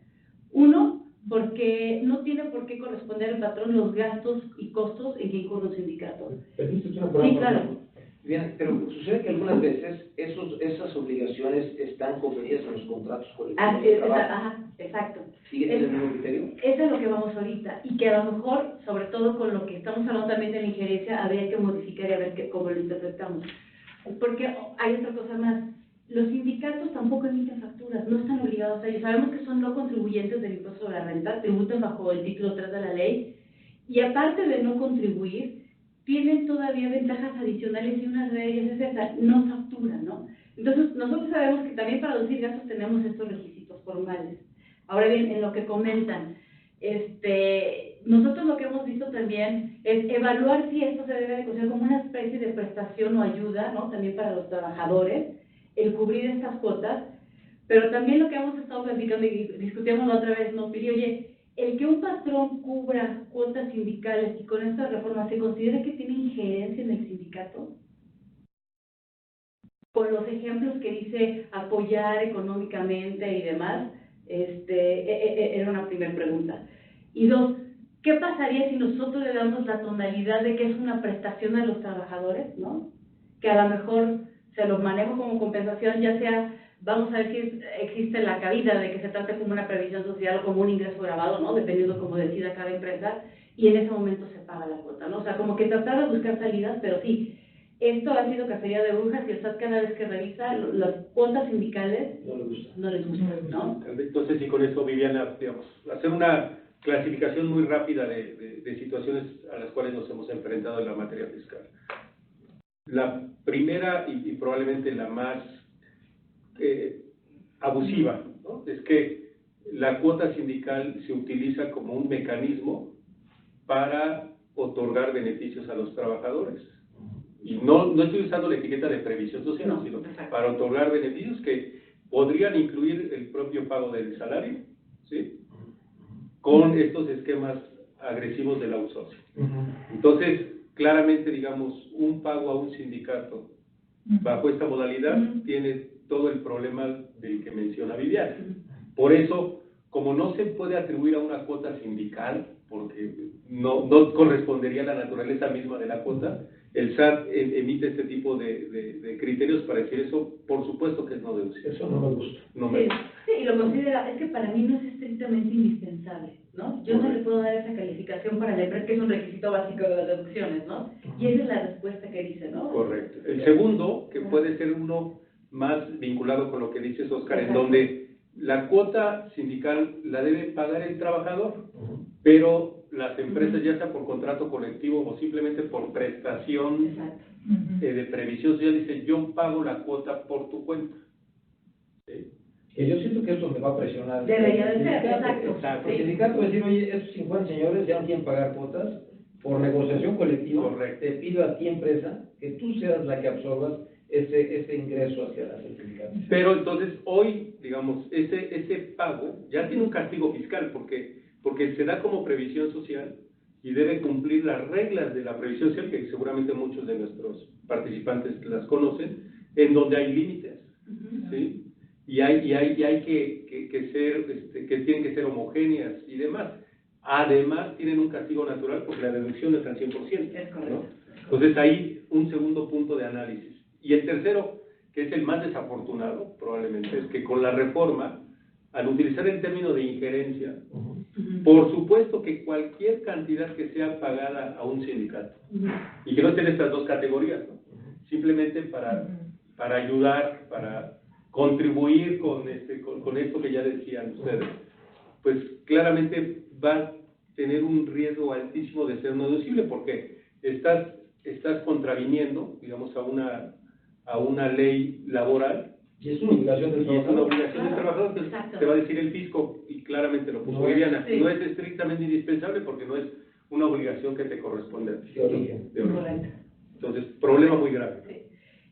D: Uno, porque no tiene por qué corresponder al patrón los gastos y costos en que incurre un sindicato. Sí, claro.
C: Bien, pero sucede que algunas veces esas obligaciones están contenidas en los contratos colectivos de trabajo.
D: Ajá, exacto.
C: ¿Sigue siendo el mismo criterio?
D: Eso es lo que vamos ahorita, y que a lo mejor, sobre todo con lo que estamos hablando también de la injerencia, habría que modificar y a ver cómo lo interpretamos. Porque hay otra cosa más, los sindicatos tampoco emiten facturas, no están obligados a ello. Sabemos que son no contribuyentes del impuesto sobre la renta, tributan bajo el título 3 de la ley, y aparte de no contribuir, tienen todavía ventajas adicionales y una de ellas es esa, no facturan, ¿no? Entonces, nosotros sabemos que también para reducir gastos tenemos estos requisitos formales. Ahora bien, en lo que comentan, nosotros lo que hemos visto también es evaluar si esto se debe de considerar como una especie de prestación o ayuda, ¿no?, también para los trabajadores, el cubrir estas cuotas, pero también lo que hemos estado platicando y discutíamos la otra vez, ¿no, Piri? Oye, el que un patrón cubra cuotas sindicales y con esta reforma se considera que tiene injerencia en el sindicato, con los ejemplos que dice apoyar económicamente y demás, era una primera pregunta. Y dos, ¿qué pasaría si nosotros le damos la tonalidad de que es una prestación a los trabajadores, ¿no? Que a lo mejor se los manejo como compensación, ya sea, vamos a ver si existe la cabida de que se trate como una previsión social o como un ingreso grabado, ¿no?, dependiendo cómo decida cada empresa, y en ese momento se paga la cuota, ¿no? O sea, como que tratar de buscar salidas, pero sí, esto ha sido cacería de brujas y el SAT cada vez que revisa las cuotas sindicales no les gusta, ¿no?
A: Entonces, y con eso, Viviana, digamos, hacer una clasificación muy rápida de situaciones a las cuales nos hemos enfrentado en la materia fiscal. La primera y probablemente la más abusiva, ¿no?, es que la cuota sindical se utiliza como un mecanismo para otorgar beneficios a los trabajadores. Y no estoy usando la etiqueta de previsión social,
D: No,
A: sino
D: exacto,
A: para otorgar beneficios que podrían incluir el propio pago del salario, ¿sí?, con estos esquemas agresivos del outsourcing. Entonces, claramente, digamos, un pago a un sindicato bajo esta modalidad tiene todo el problema del que menciona Viviana. Por eso, como no se puede atribuir a una cuota sindical, porque no correspondería a la naturaleza misma de la cuota, el SAT emite este tipo de criterios para decir eso, por supuesto que es no deducible.
C: Eso no me gusta.
A: No me gusta.
D: Sí, y lo considera, es que para mí no es estrictamente indispensable, ¿no? Yo no le puedo dar esa calificación para la empresa, que es un requisito básico de las deducciones, ¿no? Y esa es la respuesta que dice, ¿no?
A: Correcto. El segundo, que puede ser uno más vinculado con lo que dices, Oscar, en donde la cuota sindical la debe pagar el trabajador, pero las empresas, ya sea por contrato colectivo o simplemente por prestación de previsión social, dice, yo pago la cuota por tu cuenta. ¿Sí?
C: Que yo siento que es donde va a presionar.
D: Debería de ser, exacto.
C: El sindicato va a decir, oye, estos 50 señores ya no quieren pagar cuotas, por negociación colectiva,
A: Correcto.
C: te pido a ti, empresa, que tú seas la que absorbas ese ingreso hacia el sindicato.
A: Pero entonces, hoy, digamos, ese pago ya tiene un castigo fiscal, porque se da como previsión social y debe cumplir las reglas de la previsión social, que seguramente muchos de nuestros participantes las conocen, en donde hay límites, ¿sí? Y y hay que ser, que tienen que ser homogéneas y demás. Además, tienen un castigo natural porque la deducción es al 100%.
D: Es correcto.
A: ¿no? Entonces, ahí un segundo punto de análisis. Y el tercero, que es el más desafortunado, probablemente, es que con la reforma, al utilizar el término de injerencia, por supuesto que cualquier cantidad que sea pagada a un sindicato, y que no estén estas dos categorías, ¿no? Simplemente para ayudar, para contribuir con esto que ya decían ustedes, pues claramente va a tener un riesgo altísimo de ser no deducible, porque estás contraviniendo, digamos, a una ley laboral.
C: Y es una obligación del
A: Y es una
C: trabajador.
A: obligación del trabajador, pues,
D: Exacto.
A: te va a decir el fisco, y claramente lo puso
C: No es,
A: Viviana,
D: sí.
A: no es estrictamente indispensable porque no es una obligación que te corresponde a ti.
C: De origen.
A: De origen.
D: Correcto.
A: Entonces, problema muy grave.
D: Sí.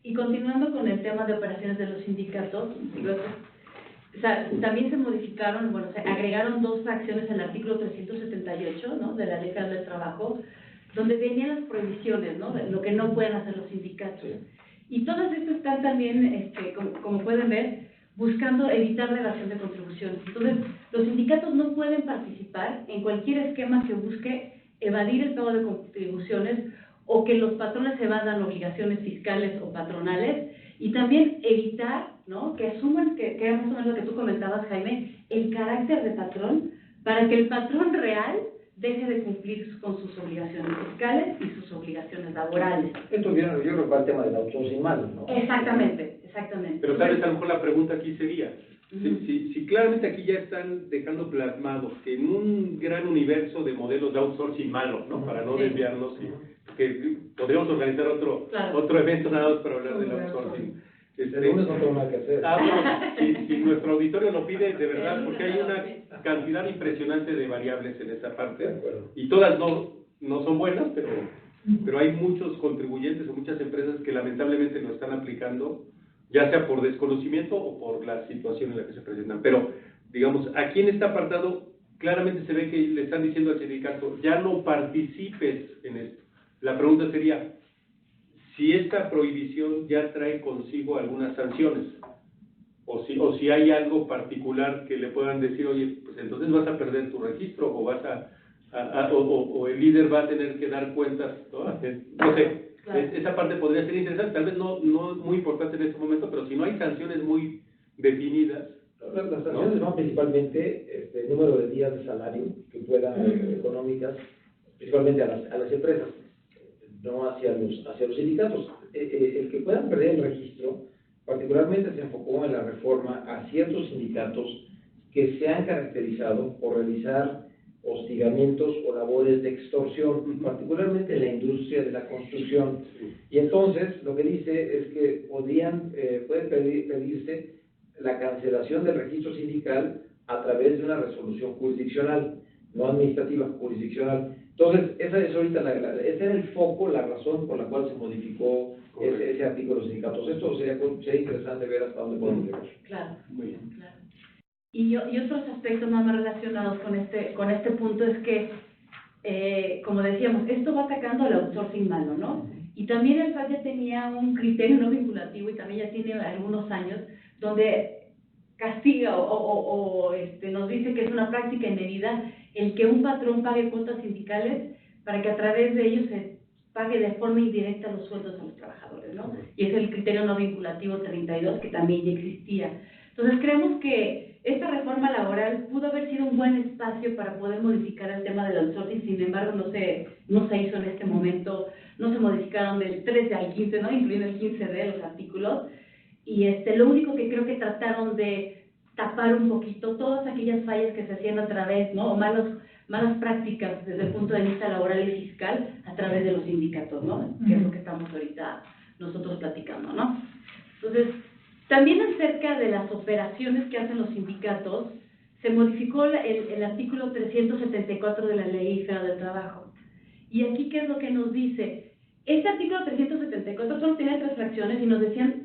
D: Y continuando con el tema de operaciones de los sindicatos, o sea, también se modificaron, bueno, se agregaron dos fracciones al artículo 378, ¿no?, de la Ley Federal del Trabajo, donde venían las prohibiciones, ¿no?, de lo que no pueden hacer los sindicatos.
C: Sí.
D: Y todas estas están también, como pueden ver, buscando evitar la evasión de contribuciones. Entonces, los sindicatos no pueden participar en cualquier esquema que busque evadir el pago de contribuciones o que los patrones evadan obligaciones fiscales o patronales, y también evitar, ¿no?, que asuman, que más o menos lo que tú comentabas, Jaime, el carácter de patrón, para que el patrón real deje de cumplir con sus obligaciones fiscales y sus obligaciones laborales.
C: Esto yo creo que va el tema del outsourcing mal, ¿no?
D: Exactamente, exactamente.
A: Pero tal vez a lo mejor la pregunta aquí sería,
D: Ujú.
A: si claramente aquí ya están dejando plasmados que en un gran universo de modelos de outsourcing malos, ¿no?, para no
D: Sí.
A: desviarnos, que podríamos organizar
D: Claro.
A: otro evento nada más para hablar del outsourcing.
C: El lunes no tengo nada que hacer.
A: Bueno, si nuestro auditorio lo pide, de verdad, porque hay una cantidad impresionante de variables en esa parte,
C: De acuerdo.
A: y todas no son buenas, pero hay muchos contribuyentes o muchas empresas que lamentablemente lo están aplicando, ya sea por desconocimiento o por la situación en la que se presentan. Pero, digamos, aquí en este apartado, claramente se ve que le están diciendo al sindicato, ya no participes en esto. La pregunta sería, si esta prohibición ya trae consigo algunas sanciones, o si hay algo particular que le puedan decir, oye, pues entonces vas a perder tu registro, o vas o el líder va a tener que dar cuentas, no sé,
D: Claro.
A: esa parte podría ser interesante, tal vez no es muy importante en este momento, pero si no hay sanciones muy definidas.
C: Las sanciones van principalmente el número de días de salario que puedan económicas, principalmente a las empresas, no hacia los sindicatos. El que puedan perder el registro, particularmente se enfocó en la reforma a ciertos sindicatos que se han caracterizado por realizar hostigamientos o labores de extorsión, particularmente en la industria de la construcción. Y entonces, lo que dice es que puede pedirse la cancelación del registro sindical a través de una resolución jurisdiccional, no administrativa, jurisdiccional. Entonces, esa es ahorita ese era el foco, la razón por la cual se modificó ese artículo de los sindicatos. Esto sería interesante ver hasta dónde podemos llegar.
D: Claro.
A: Muy bien.
D: Claro. Y otros aspectos más relacionados con este punto es que, como decíamos, esto va atacando al outsourcing malo, ¿no? Y también el FAD ya tenía un criterio no vinculativo y también ya tiene algunos años donde castiga o nos dice que es una práctica indebida el que un patrón pague cuotas sindicales para que a través de ellos se pague de forma indirecta los sueldos a los trabajadores, ¿no? Y es el criterio no vinculativo 32, que también ya existía. Entonces, creemos que esta reforma laboral pudo haber sido un buen espacio para poder modificar el tema del outsourcing, sin embargo, no se hizo en este momento, no se modificaron del 13 al 15, ¿no?, incluyendo el 15D, los artículos, y lo único que creo que trataron de tapar un poquito todas aquellas fallas que se hacían a través, ¿no?, o malas prácticas desde el punto de vista laboral y fiscal a través de los sindicatos, ¿no?, que es lo que estamos ahorita nosotros platicando, ¿no? Entonces, también acerca de las operaciones que hacen los sindicatos, se modificó el artículo 374 de la Ley Federal del Trabajo. Y aquí, ¿qué es lo que nos dice? Este artículo 374 solo tenía 3 fracciones y nos decían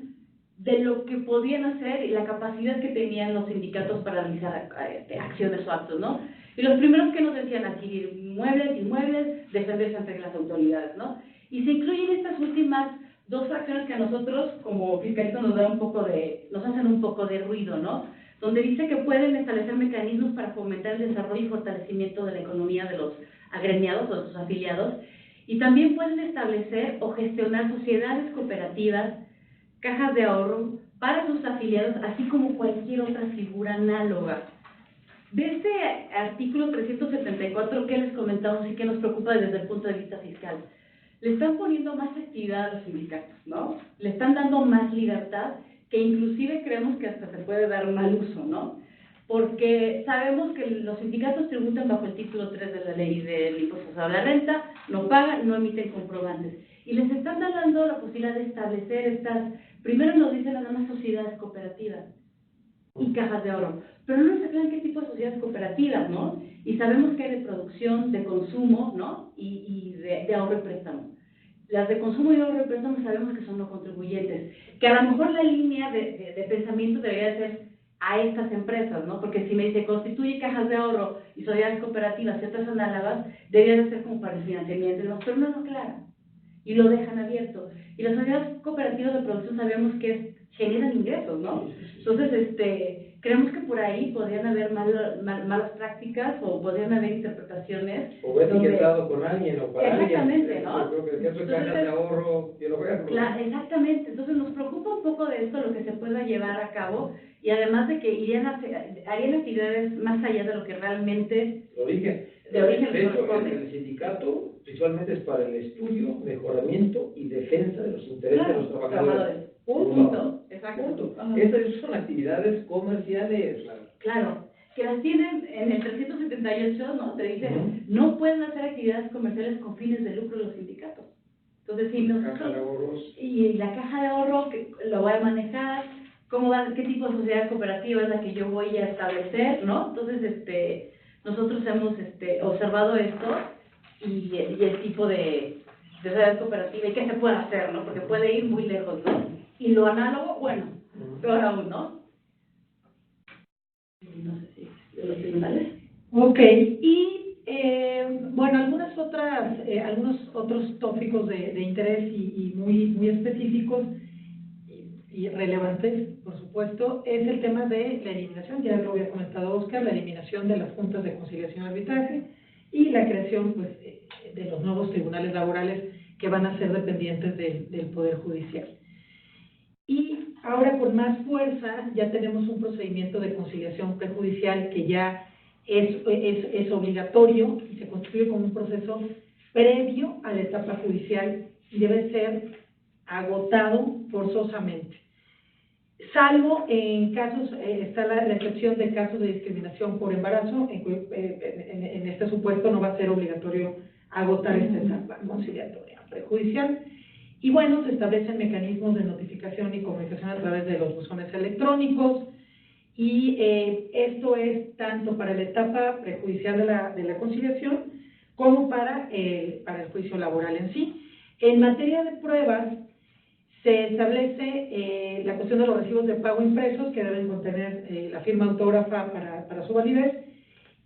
D: de lo que podían hacer y la capacidad que tenían los sindicatos para realizar acciones o actos, ¿no? Y los primeros que nos decían adquirir muebles, inmuebles, defenderse ante las autoridades, ¿no? Y se incluyen estas últimas dos fracciones que a nosotros como fiscalistas nos hacen un poco de ruido, ¿no? Donde dice que pueden establecer mecanismos para fomentar el desarrollo y fortalecimiento de la economía de los agremiados o de sus afiliados, y también pueden establecer o gestionar sociedades cooperativas, cajas de ahorro para sus afiliados, así como cualquier otra figura análoga. De este artículo 374 que les comentamos y que nos preocupa desde el punto de vista fiscal, le están poniendo más actividad a los sindicatos, ¿no? Le están dando más libertad, que inclusive creemos que hasta se puede dar mal uso, ¿no? Porque sabemos que los sindicatos tributan bajo el título 3 de la ley del impuesto sobre la renta, no pagan, no emiten comprobantes. Y les están dando la posibilidad de establecer estas, primero nos dicen nada más sociedades cooperativas y cajas de ahorro, pero no nos aclaran qué tipo de sociedades cooperativas, ¿no? Y sabemos que hay de producción, de consumo, ¿no? Y de ahorro y préstamo. Las de consumo y ahorro y préstamo sabemos que son no contribuyentes, que a lo mejor la línea de pensamiento debería ser a estas empresas, ¿no? Porque si me dice constituye cajas de ahorro y sociedades cooperativas y otras análogas, deberían ser como para el financiamiento, ¿no? Pero no lo aclaran y lo dejan abierto. Y las sociedades cooperativas de producción sabemos que generan ingresos, ¿no? Entonces, creemos que por ahí podrían haber malas prácticas o podrían haber interpretaciones.
C: O ver etiquetado con alguien o para alguien.
D: Exactamente, ¿no?
C: Yo creo que eso es cajas de ahorro, quiero verlo.
D: Claro, exactamente. Entonces nos preocupa un poco de esto, lo que se pueda llevar a cabo, y además de que harían actividades más allá de lo que realmente
C: Lo dije.
D: de origen
C: De hecho,
D: corresponde.
C: el sindicato visualmente es para el estudio, mejoramiento y defensa de los intereses de los trabajadores.
D: Punto. Exacto.
C: Punto.
D: Ajá.
C: Estas son actividades comerciales.
D: Claro, que las tienen en el 378, ¿no? Te dice, no pueden hacer actividades comerciales con fines de lucro los sindicatos. Entonces, si
C: Caja de
D: nosotros...
C: ahorros.
D: Y la caja de ahorro, que lo voy a manejar, qué tipo de sociedad cooperativa es la que yo voy a establecer, ¿no? Entonces, nosotros hemos observado esto y el tipo de sociedad cooperativa y qué se puede hacer, ¿no? Porque puede ir muy lejos, ¿no? Y lo análogo, bueno, peor aún, ¿no? No sé si de los tribunales.
B: Ok, y bueno, algunos otros tópicos de interés y muy específicos y relevantes, por supuesto, es el tema de la eliminación, ya lo había comentado Oscar, la eliminación de las juntas de conciliación y arbitraje y la creación, pues, de los nuevos tribunales laborales que van a ser dependientes del Poder Judicial. Y ahora con más fuerza ya tenemos un procedimiento de conciliación prejudicial que ya es obligatorio y se constituye como un proceso previo a la etapa judicial y debe ser agotado forzosamente. Salvo en casos, está la excepción de casos de discriminación por embarazo, en este supuesto no va a ser obligatorio agotar esta etapa conciliatoria prejudicial. Y bueno, se establecen mecanismos de notificación y comunicación a través de los buzones electrónicos, y esto es tanto para la etapa prejudicial de la conciliación como para el juicio laboral en sí. En materia de pruebas, se establece la cuestión de los recibos de pago impresos que deben contener la firma autógrafa para su validez,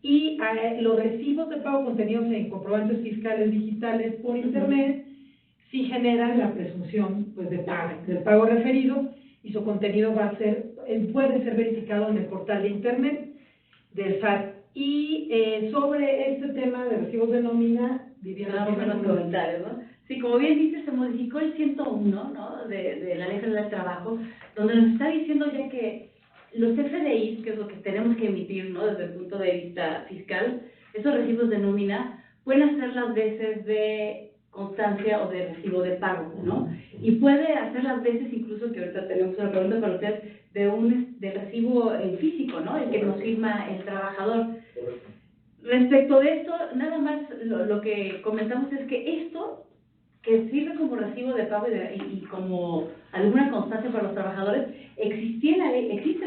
B: y los recibos de pago contenidos en comprobantes fiscales digitales por internet sí generan la presunción, pues, del pago referido, y su contenido puede ser verificado en el portal de internet del SAT. Y sobre este tema de recibos de nómina, Viviana,
D: Vamos a los comentarios, ¿no? Sí, como bien dice, se modificó el 101, ¿no? de la Ley Federal del Trabajo, donde nos está diciendo ya que los FDIs, que es lo que tenemos que emitir, ¿no? Desde el punto de vista fiscal, esos recibos de nómina pueden hacer las veces de constancia o de recibo de pago, ¿no? Y puede hacer las veces, incluso, que ahorita tenemos una pregunta para ustedes, de recibo físico, ¿no? El que nos firma el trabajador. Respecto de esto, nada más lo que comentamos es que esto, que sirve como recibo de pago y como alguna constancia para los trabajadores, existe en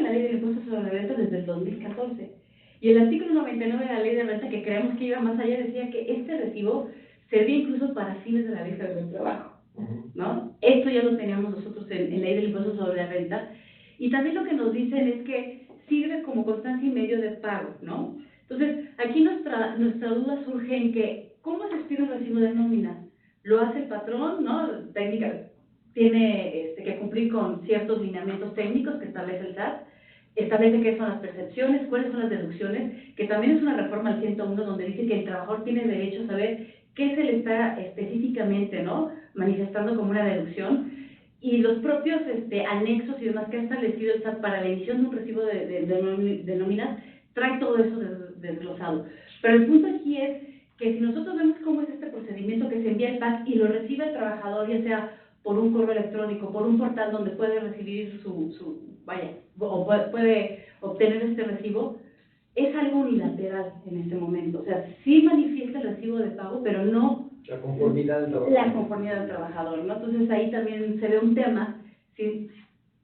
D: la ley del impuesto sobre la renta desde el 2014. Y el artículo 99 de la ley de renta, que creemos que iba más allá, decía que este recibo servía incluso para fines de la ley federal del trabajo, ¿no? Esto ya lo teníamos nosotros en ley del impuesto sobre la renta. Y también lo que nos dicen es que sirve como constancia y medio de pago, ¿no? Entonces, aquí nuestra duda surge en que, ¿cómo se expide un recibo de nómina? Lo hace el patrón, ¿no? tiene que cumplir con ciertos lineamientos técnicos que establece el SAT, establece qué son las percepciones, cuáles son las deducciones, que también es una reforma al 101 donde dice que el trabajador tiene derecho a saber qué se le está específicamente, ¿no?, manifestando como una deducción, y los propios anexos y demás que ha establecido el SAT para la emisión de un recibo de nóminas, trae todo eso desglosado. Pero el punto aquí es que si nosotros vemos cómo es este procedimiento que se envía el PAC y lo recibe el trabajador, ya sea por un correo electrónico, por un portal donde puede recibir o puede obtener este recibo, es algo unilateral en este momento. O sea, sí manifiesta el recibo de pago, pero no
C: la conformidad del trabajador.
D: La conformidad del trabajador, ¿no? Entonces ahí también se ve un tema, ¿sí?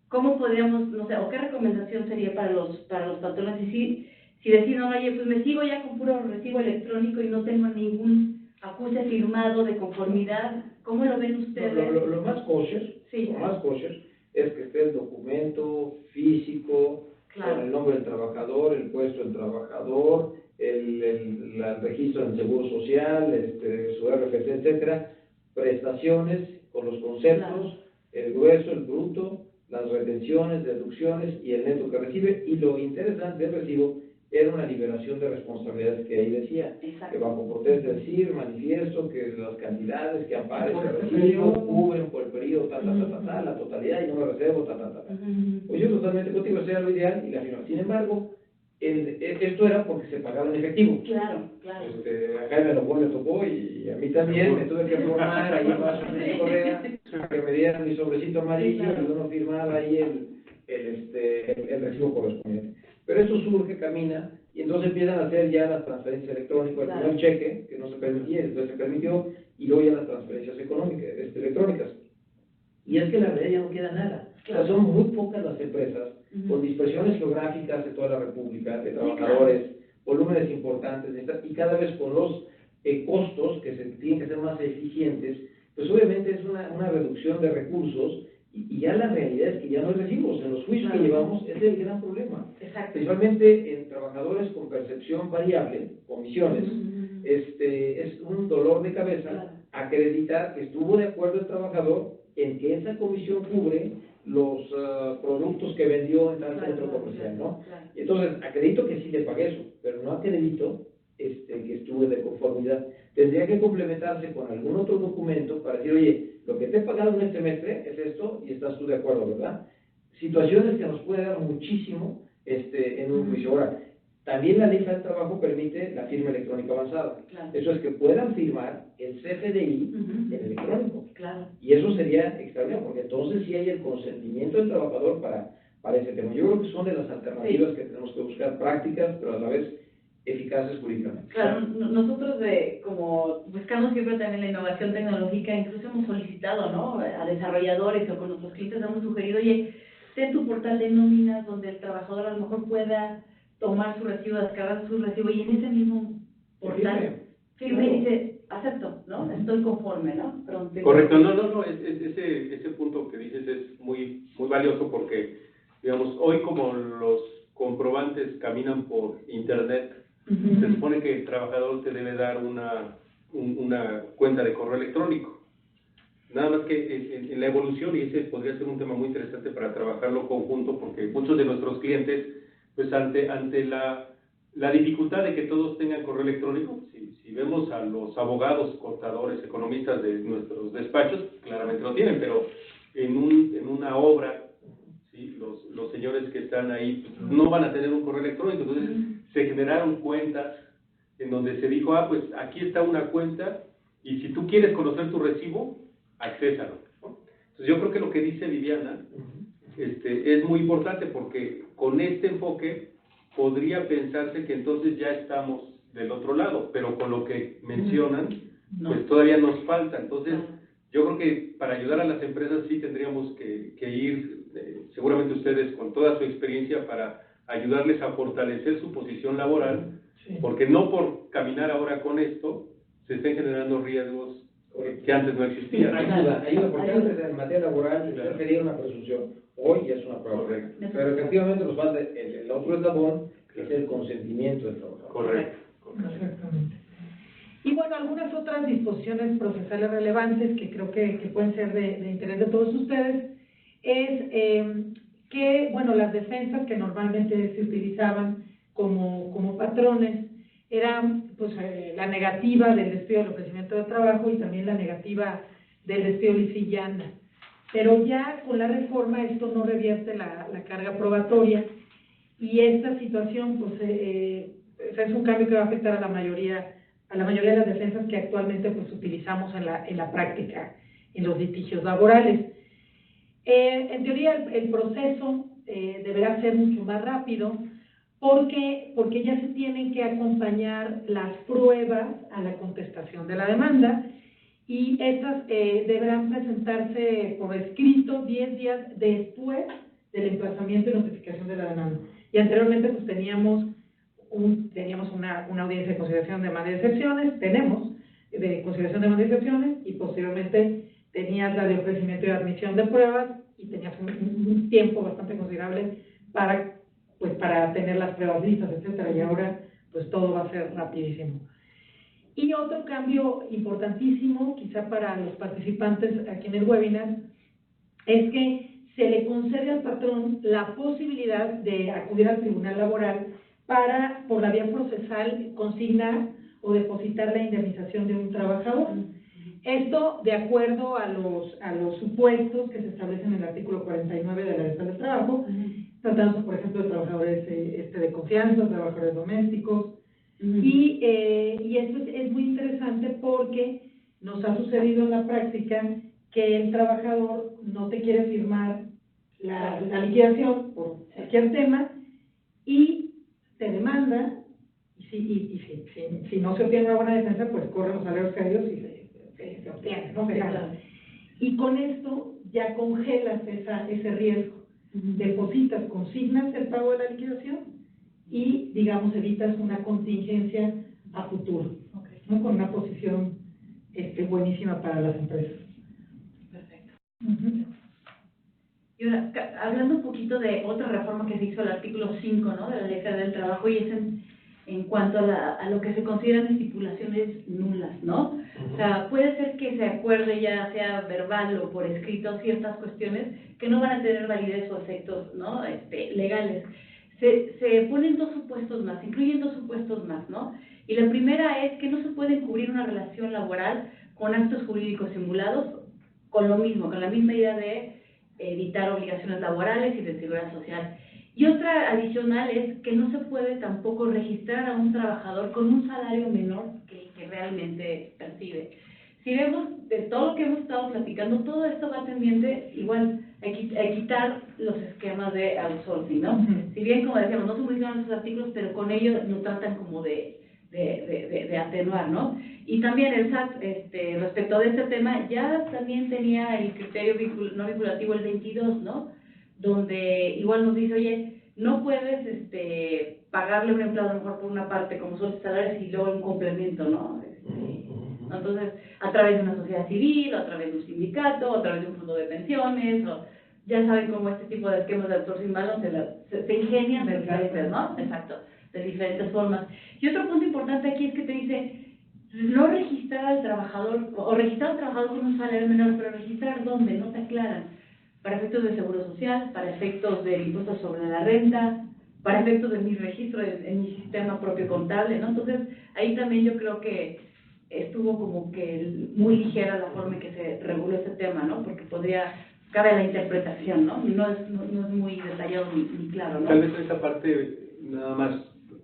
D: ¿Cómo podríamos, no sé, o qué recomendación sería para los patrones? Y si deciden, no, oye, pues me sigo ya con puro recibo electrónico y no tengo ningún acuse firmado de conformidad, ¿cómo lo ven ustedes?
C: Lo más kosher,
D: Sí.
C: lo más kosher es que esté el documento físico,
D: Claro.
C: con el nombre del trabajador, el puesto del trabajador, el registro en el Seguro Social, su RFC, etcétera, prestaciones con los conceptos,
D: Claro.
C: el grueso, el bruto, las retenciones, deducciones y el neto que recibe. Y lo interesante del recibo era una liberación de responsabilidades que ahí decía,
D: Exacto.
C: que bajo protesta decir, manifiesto que las cantidades que ampara ese recibo cubren por el periodo la totalidad y no me reservo, Pues yo totalmente contigo, ese era lo ideal y la firma. Sin embargo, esto era porque se pagaba en efectivo.
D: Claro, claro.
C: A Jaime Lobón le tocó y a mí también, me tuve que formar ahí más en Correa, que me dieran mi sobrecito amarillo,
D: Sí, claro.
C: y uno firmaba ahí el recibo correspondiente. Pero eso surge, camina, y entonces empiezan a hacer ya las transferencias electrónicas, el
D: Claro.
C: primer cheque, que no se permitía, después se permitió, y luego ya las transferencias electrónicas. Y es que la verdad ya no queda nada.
D: Claro.
C: O sea, son muy pocas las empresas con dispersiones geográficas de toda la República, de trabajadores, volúmenes importantes, y cada vez con los costos que se tienen que ser más eficientes, pues obviamente es una reducción de recursos, y ya la realidad es que ya no hay recibos. En los juicios que llevamos, ese es el gran problema.
D: Exacto.
C: Principalmente en trabajadores con percepción variable, comisiones, es un dolor de cabeza
D: Claro.
C: acreditar que estuvo de acuerdo el trabajador en que esa comisión cubre los productos que vendió en tal centro comercial, ¿no?
D: Claro.
C: Y entonces, acredito que sí le pagué eso, pero no acredito que estuve de conformidad. Tendría que complementarse con algún otro documento para decir, oye, lo que te he pagado en este semestre es esto y estás tú de acuerdo, ¿verdad? Situaciones que nos puede dar muchísimo en un juicio. Ahora, también la Ley Federal del Trabajo permite la firma electrónica avanzada.
D: Claro.
C: Eso es que puedan firmar el CFDI en electrónico.
D: Claro.
C: Y eso sería extraordinario, porque entonces sí hay el consentimiento del trabajador para ese tema. Yo creo que son de las alternativas que tenemos que buscar, prácticas, pero a la vez eficaces jurídicamente.
D: Claro, nosotros como buscamos siempre también la innovación tecnológica, incluso hemos solicitado, ¿no?, a desarrolladores o con nuestros clientes hemos sugerido, oye, ten tu portal de nóminas donde el trabajador a lo mejor pueda tomar su recibo, descargar su recibo y en ese mismo portal firme y dice, acepto, ¿no? Estoy conforme, ¿no? Pronto.
A: Correcto, no, ese punto que dices es muy valioso porque, digamos, hoy como los comprobantes caminan por internet, se supone que el trabajador te debe dar una cuenta de correo electrónico. Nada más que en la evolución, y ese podría ser un tema muy interesante para trabajarlo conjunto, porque muchos de nuestros clientes, pues ante la dificultad de que todos tengan correo electrónico, si vemos a los abogados, contadores, economistas de nuestros despachos, claramente lo tienen, pero en una obra, ¿sí?, los señores que están ahí pues, no van a tener un correo electrónico. Entonces se generaron cuentas en donde se dijo, pues aquí está una cuenta y si tú quieres conocer tu recibo, accésalo, ¿no? Entonces yo creo que lo que dice Viviana es muy importante porque con este enfoque podría pensarse que entonces ya estamos del otro lado, pero con lo que mencionan, pues todavía nos falta. Entonces yo creo que para ayudar a las empresas sí tendríamos que ir, seguramente ustedes con toda su experiencia, para ayudarles a fortalecer su posición laboral, porque no por caminar ahora con esto se estén generando riesgos que antes no existían.
C: Ayuda, porque antes en materia laboral se refería a una presunción, hoy ya es una prueba correcta. Pero efectivamente nos falta el otro eslabón, que es el consentimiento del trabajador.
A: Correcto.
B: Exactamente. Y bueno, bueno, algunas otras disposiciones procesales relevantes que creo que pueden ser de interés de todos ustedes es que, bueno, las defensas que normalmente se utilizaban como patrones eran pues la negativa del despido del ofrecimiento de trabajo y también la negativa del despido lisa y llana. Pero ya con la reforma esto no revierte la carga probatoria y esta situación pues es un cambio que va a afectar a la mayoría de las defensas que actualmente pues utilizamos en la práctica en los litigios laborales. En teoría el proceso deberá ser mucho más rápido porque ya se tienen que acompañar las pruebas a la contestación de la demanda y estas deberán presentarse por escrito 10 días después del emplazamiento y notificación de la demanda. Y anteriormente pues teníamos una audiencia de conciliación de demanda y excepciones, tenemos de conciliación de demanda y excepciones, y posteriormente tenías la de ofrecimiento y admisión de pruebas, y tenías un tiempo bastante considerable para tener las pruebas listas, etcétera, y ahora pues todo va a ser rapidísimo. Y otro cambio importantísimo, quizá para los participantes aquí en el webinar, es que se le concede al patrón la posibilidad de acudir al tribunal laboral para, por la vía procesal, consignar o depositar la indemnización de un trabajador. Esto de acuerdo a los supuestos que se establecen en el artículo 49 de la Ley Federal del Trabajo, tratando, por ejemplo, de trabajadores de confianza, trabajadores domésticos. Y esto es muy interesante porque nos ha sucedido en la práctica que el trabajador no te quiere firmar la liquidación por cualquier tema y te demanda, y si no se obtiene una buena defensa, pues corren los salarios caídos y se obtiene, ¿no? Y con esto ya congelas ese riesgo, depositas, consignas el pago de la liquidación y, digamos, evitas una contingencia a futuro, ¿no? Con una posición buenísima para las empresas.
D: Perfecto. Y ahora, hablando un poquito de otra reforma que se hizo al artículo 5, ¿no?, de la Ley Federal del Trabajo, y es en cuanto a lo que se consideran estipulaciones nulas, ¿no? O sea, puede ser que se acuerde, ya sea verbal o por escrito, ciertas cuestiones que no van a tener validez o efectos, ¿no?, legales. Se ponen dos supuestos más, incluyen dos supuestos más, ¿no? Y la primera es que no se puede cubrir una relación laboral con actos jurídicos simulados, con lo mismo, con la misma idea de evitar obligaciones laborales y de seguridad social. Y otra adicional es que no se puede tampoco registrar a un trabajador con un salario menor que el que realmente percibe. Si vemos de todo lo que hemos estado platicando, todo esto va tendiente igual a quitar los esquemas de outsourcing, ¿no? Si bien, como decíamos, no se modifican esos artículos, pero con ello nos tratan como de atenuar, ¿no? Y también el SAT, respecto de este tema, ya también tenía el criterio no vinculativo el 22, ¿no?, donde igual nos dice, oye, no puedes pagarle a un empleado a lo mejor por una parte como son salarios y luego un complemento, ¿no? Entonces, a través de una sociedad civil, o a través de un sindicato, o a través de un fondo de pensiones, o ya saben cómo este tipo de esquemas de outsourcing malos se ingenian de diferentes, ¿no? Exacto, de diferentes formas. Y otro punto importante aquí es que te dice, no registrar al trabajador, o registrar al trabajador con un salario menor, pero registrar ¿dónde? No te aclaran. Para efectos de seguro social, para efectos del impuesto sobre la renta, para efectos de mi registro en mi sistema propio contable, ¿no? Entonces, ahí también yo creo que estuvo como que muy ligera la forma en que se reguló ese tema, ¿no? Porque cabe la interpretación, ¿no? No es muy detallado ni claro, ¿no?
A: Tal vez en esta parte, nada más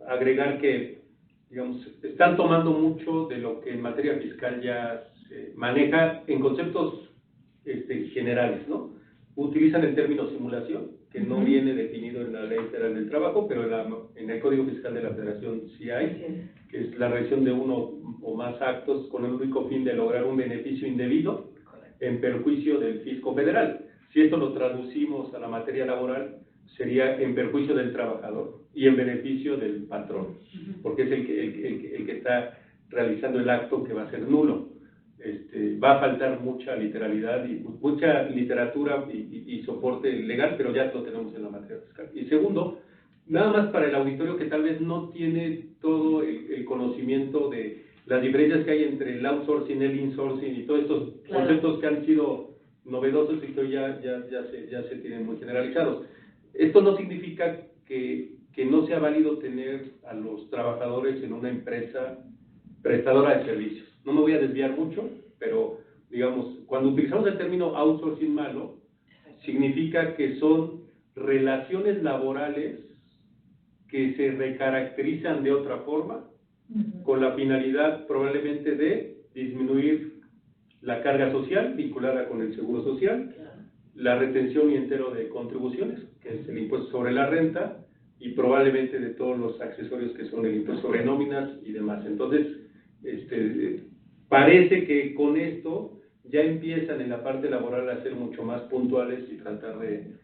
A: agregar que, digamos, están tomando mucho de lo que en materia fiscal ya se maneja en conceptos generales, ¿no? Utilizan el término simulación, que no viene definido en la Ley Federal del Trabajo, pero en el Código Fiscal de la Federación sí hay, que es la revisión de uno o más actos con el único fin de lograr un beneficio indebido en perjuicio del fisco federal. Si esto lo traducimos a la materia laboral, sería en perjuicio del trabajador y en beneficio del patrón, porque es el que está realizando el acto que va a ser nulo. Va a faltar mucha literalidad y mucha literatura y soporte legal, pero ya lo tenemos en la materia fiscal. Y segundo, nada más para el auditorio que tal vez no tiene todo el conocimiento de las diferencias que hay entre el outsourcing, el insourcing y todos estos conceptos que han sido novedosos y que hoy ya se tienen muy generalizados. Esto no significa que no sea válido tener a los trabajadores en una empresa prestadora de servicios. No me voy a desviar mucho, pero digamos, cuando utilizamos el término outsourcing malo, significa que son relaciones laborales que se recaracterizan de otra forma, con la finalidad probablemente de disminuir la carga social vinculada con el seguro social, la retención y entero de contribuciones, que es el impuesto sobre la renta, y probablemente de todos los accesorios que son el impuesto sobre nóminas y demás. Entonces, parece que con esto ya empiezan en la parte laboral a ser mucho más puntuales y tratar de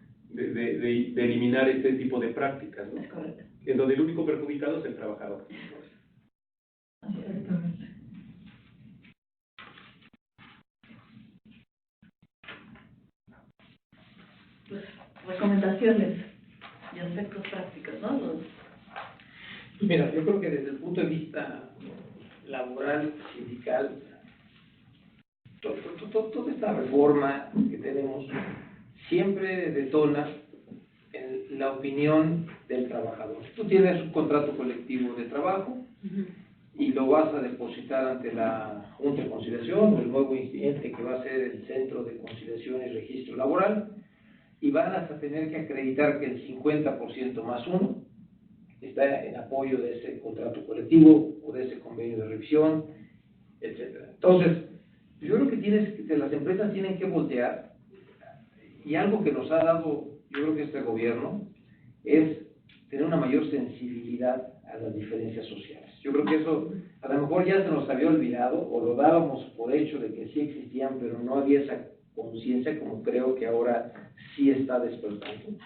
A: eliminar este tipo de prácticas, ¿no?
B: Es correcto.
A: En donde el único perjudicado es el trabajador.
B: Exactamente.
D: Pues, recomendaciones y aspectos prácticos, ¿no?
C: Pues mira, yo creo que desde el punto de vista laboral, sindical, toda esta reforma que tenemos siempre detona en la opinión del trabajador. Tú tienes un contrato colectivo de trabajo y lo vas a depositar ante la Junta de Conciliación o el nuevo ente que va a ser el Centro de Conciliación y Registro Laboral, y van a tener que acreditar que el 50% más uno está en apoyo de ese contrato colectivo o de ese convenio de revisión, etcétera. Entonces, yo creo que las empresas tienen que voltear, y algo que nos ha dado, yo creo que este gobierno, es tener una mayor sensibilidad a las diferencias sociales. Yo creo que eso a lo mejor ya se nos había olvidado, o lo dábamos por hecho de que sí existían, pero no había esa conciencia como creo que ahora sí está despertando.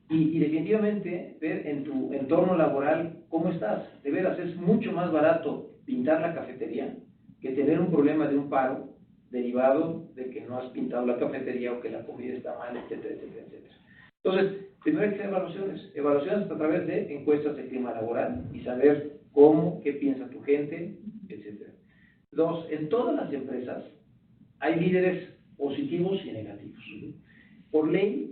C: Y definitivamente ver en tu entorno laboral cómo estás. De veras, es mucho más barato pintar la cafetería que tener un problema de un paro derivado de que no has pintado la cafetería o que la comida está mal, etcétera, etcétera, etcétera. Entonces, primero hay que hacer evaluaciones a través de encuestas de clima laboral y saber cómo, qué piensa tu gente, etcétera. Dos, en todas las empresas hay líderes positivos y negativos. Por ley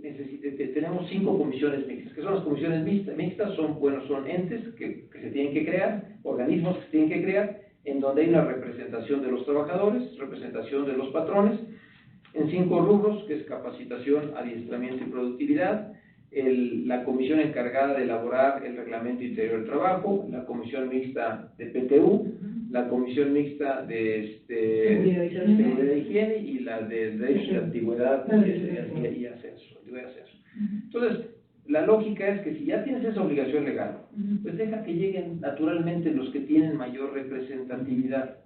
C: tenemos 5 comisiones mixtas. ¿Qué son las comisiones mixtas? Son entes que se tienen que crear, organismos que se tienen que crear, en donde hay una representación de los trabajadores, representación de los patrones, en 5 rubros, que es capacitación, adiestramiento y productividad, la comisión encargada de elaborar el reglamento interior del trabajo, la comisión mixta de PTU, la comisión mixta de seguridad y higiene, y la de derechos de antigüedad y ascenso. Entonces, la lógica es que si ya tienes esa obligación legal, pues deja que lleguen naturalmente los que tienen mayor representatividad.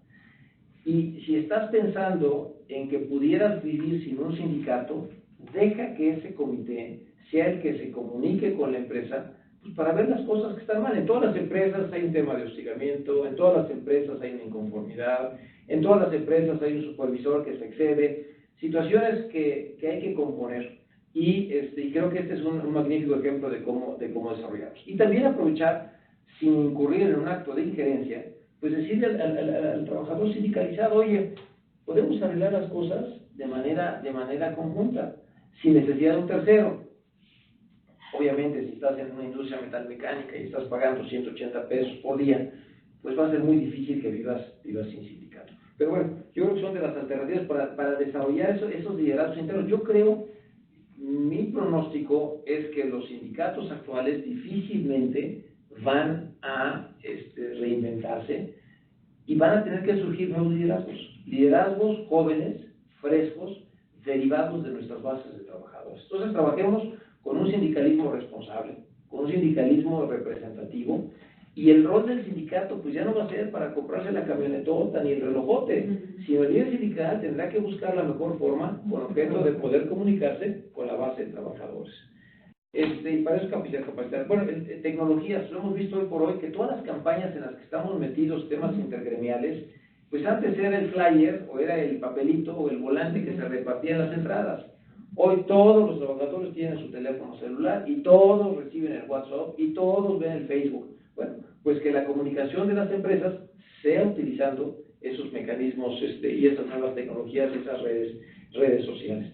C: Y si estás pensando en que pudieras vivir sin un sindicato, deja que ese comité sea el que se comunique con la empresa, pues para ver las cosas que están mal. En todas las empresas hay un tema de hostigamiento, en todas las empresas hay una inconformidad, en todas las empresas hay un supervisor que se excede, situaciones que hay que componer. Y creo que este es un magnífico ejemplo de cómo desarrollarlos. Y también aprovechar, sin incurrir en un acto de injerencia, pues decirle al trabajador sindicalizado, oye, podemos arreglar las cosas de manera conjunta, sin necesidad de un tercero. Obviamente, si estás en una industria metalmecánica y estás pagando 180 pesos por día, pues va a ser muy difícil que vivas sin sindicato. Pero bueno, yo creo que son de las alternativas para desarrollar esos liderazgos internos. Yo creo, mi pronóstico es que los sindicatos actuales difícilmente van a reinventarse y van a tener que surgir nuevos liderazgos jóvenes, frescos, derivados de nuestras bases de trabajadores. Entonces, trabajemos con un sindicalismo responsable, con un sindicalismo representativo, y el rol del sindicato pues ya no va a ser para comprarse la camionetota ni el relojote, sino el líder sindical tendrá que buscar la mejor forma con objeto de poder comunicarse con la base de trabajadores. Y para eso capacitar. Bueno, tecnologías, lo hemos visto hoy por hoy, que todas las campañas en las que estamos metidos, temas intergremiales, pues antes era el flyer, o era el papelito, o el volante que se repartía en las entradas. Hoy todos los trabajadores tienen su teléfono celular, y todos reciben el WhatsApp, y todos ven el Facebook. Bueno, pues que la comunicación de las empresas sea utilizando esos mecanismos y esas nuevas tecnologías, esas redes sociales.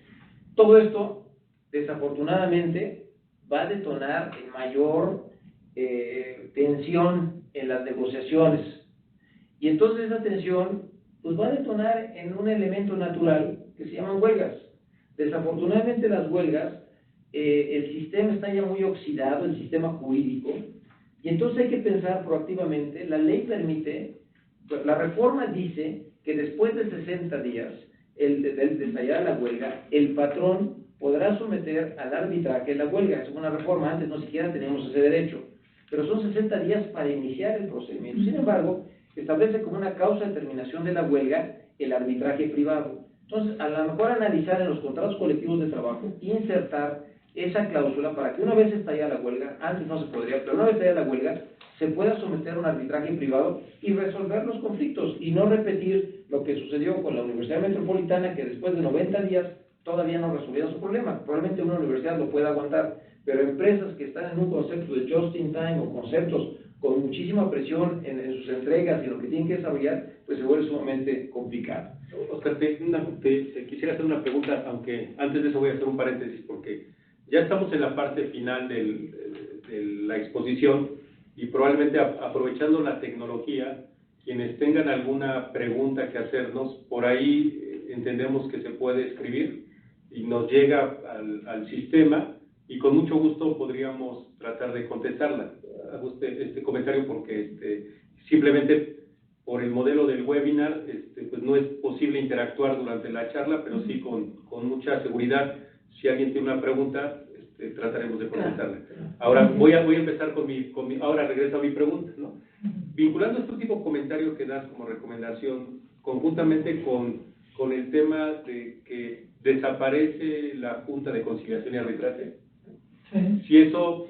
C: Todo esto, desafortunadamente, va a detonar mayor tensión en las negociaciones. Y entonces esa tensión pues va a detonar en un elemento natural que se llaman huelgas. Desafortunadamente las huelgas, el sistema está ya muy oxidado, el sistema jurídico, y entonces hay que pensar proactivamente. La ley permite, la reforma dice que después de 60 días de estallar la huelga, el patrón podrá someter al arbitraje la huelga. Es una reforma, antes no siquiera teníamos ese derecho, pero son 60 días para iniciar el procedimiento. Sin embargo, establece como una causa de terminación de la huelga el arbitraje privado. Entonces, a lo mejor analizar en los contratos colectivos de trabajo, insertar esa cláusula para que una vez estallada la huelga, antes no se podría, pero una vez estallada la huelga, se pueda someter a un arbitraje privado y resolver los conflictos, y no repetir lo que sucedió con la Universidad Metropolitana, que después de 90 días todavía no resolvieron su problema. Probablemente una universidad lo pueda aguantar, pero empresas que están en un concepto de just in time o conceptos con muchísima presión en sus entregas y en lo que tienen que desarrollar, pues se vuelve sumamente complicado.
A: Oscar, quisiera hacer una pregunta, aunque antes de eso voy a hacer un paréntesis, porque ya estamos en la parte final de la exposición y probablemente aprovechando la tecnología, quienes tengan alguna pregunta que hacernos, por ahí entendemos que se puede escribir y nos llega al sistema y con mucho gusto podríamos tratar de contestarla. Hago este comentario porque simplemente por el modelo del webinar pues no es posible interactuar durante la charla, pero sí con mucha seguridad. Si alguien tiene una pregunta, trataremos de contestarla. Ahora voy a empezar ahora regreso a mi pregunta, ¿no? Vinculando este tipo de comentario que das como recomendación, conjuntamente con el tema de que desaparece la Junta de Conciliación y Arbitraje, si eso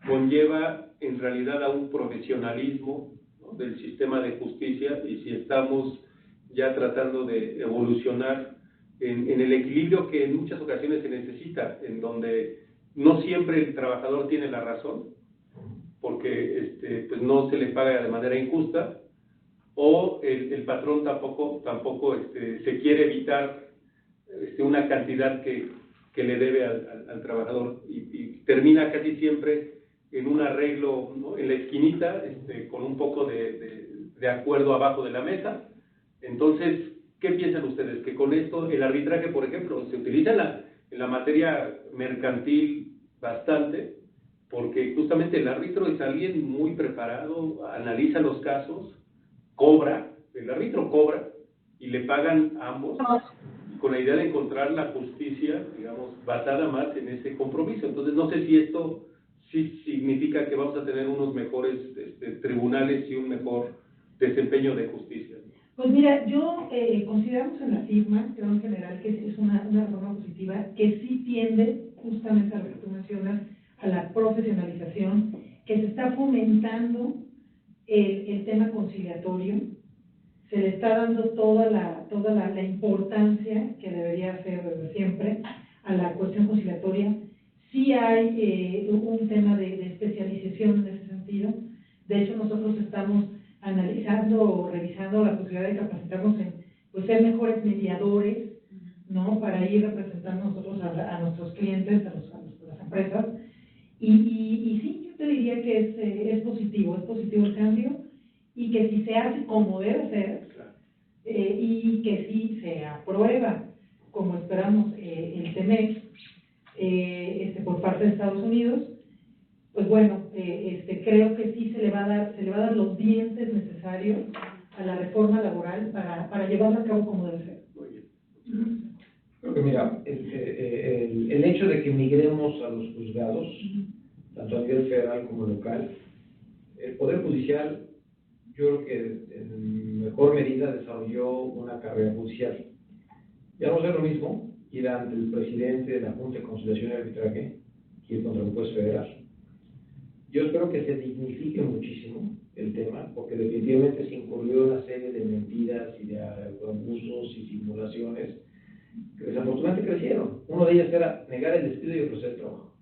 A: conlleva en realidad a un profesionalismo, ¿no?, del sistema de justicia, y si estamos ya tratando de evolucionar en el equilibrio que en muchas ocasiones se necesita, en donde no siempre el trabajador tiene la razón, porque pues no se le paga de manera injusta, o el patrón tampoco se quiere evitar una cantidad que le debe al trabajador, y termina casi siempre en un arreglo, ¿no?, en la esquinita, con un poco de acuerdo abajo de la mesa. Entonces, ¿qué piensan ustedes? Que con esto, el arbitraje, por ejemplo, se utiliza en la materia mercantil bastante, porque justamente el árbitro es alguien muy preparado, analiza los casos, el árbitro cobra y le pagan a ambos, con la idea de encontrar la justicia, digamos, basada más en ese compromiso. Entonces, no sé si esto sí significa que vamos a tener unos mejores tribunales y un mejor desempeño de justicia.
B: Pues mira, yo consideramos en la firma, creo en general que es una reforma positiva, que sí tiende justamente a lo que tú mencionas, a la profesionalización, que se está fomentando el tema conciliatorio, se le está dando toda la importancia que debería ser desde siempre a la cuestión conciliatoria. Sí hay un tema de especialización en ese sentido. De hecho, nosotros estamos analizando o revisando la posibilidad de capacitarnos en pues, ser mejores mediadores, ¿no?, para ir representando nosotros a nuestros clientes, a las empresas. Y sí, yo te diría que es positivo el cambio, y que si se hace como debe ser, y que si se aprueba, como esperamos, el TEMEC, por parte de Estados Unidos, pues bueno, creo que sí se le va a dar los dientes necesarios a la reforma laboral para llevarla a cabo como debe ser.
A: Muy bien.
C: Creo que mira, el hecho de que migremos a los juzgados, tanto a nivel federal como local, el Poder Judicial, yo creo que en mejor medida desarrolló una carrera judicial. Ya no es lo mismo ir ante el presidente de la Junta de Conciliación y Arbitraje que ir contra un juez federal. Yo espero que se dignifique muchísimo el tema, porque definitivamente se incurrió en una serie de mentiras y de abusos y simulaciones que desafortunadamente crecieron. Una de ellas era negar el despido y ofrecer trabajo.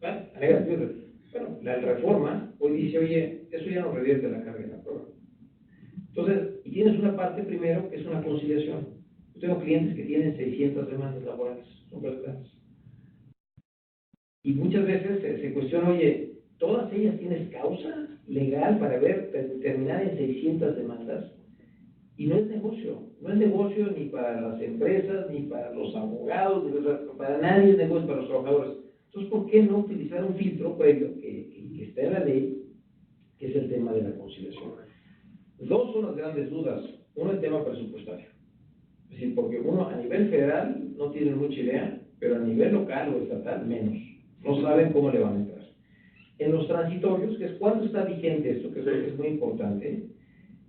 C: ¿Vale? Negar el despido. Bueno, la reforma hoy dice, oye, eso ya no revierte la carga de la prueba. Entonces, y tienes una parte primero que es una conciliación. Yo tengo clientes que tienen 600 demandas laborales, son grandes. Y muchas veces se cuestiona, oye, ¿todas ellas tienes causa legal para terminar en 600 demandas? Y no es negocio ni para las empresas, ni para los abogados, para nadie es negocio, para los trabajadores. Entonces, ¿por qué no utilizar un filtro previo que está en la ley, que es el tema de la conciliación? Dos son las grandes dudas. Uno, el tema presupuestario. Es decir, porque uno a nivel federal no tiene mucha idea, pero a nivel local o estatal menos. No saben cómo le van a entrar. En los transitorios, que es cuándo está vigente esto, que creo que es muy importante,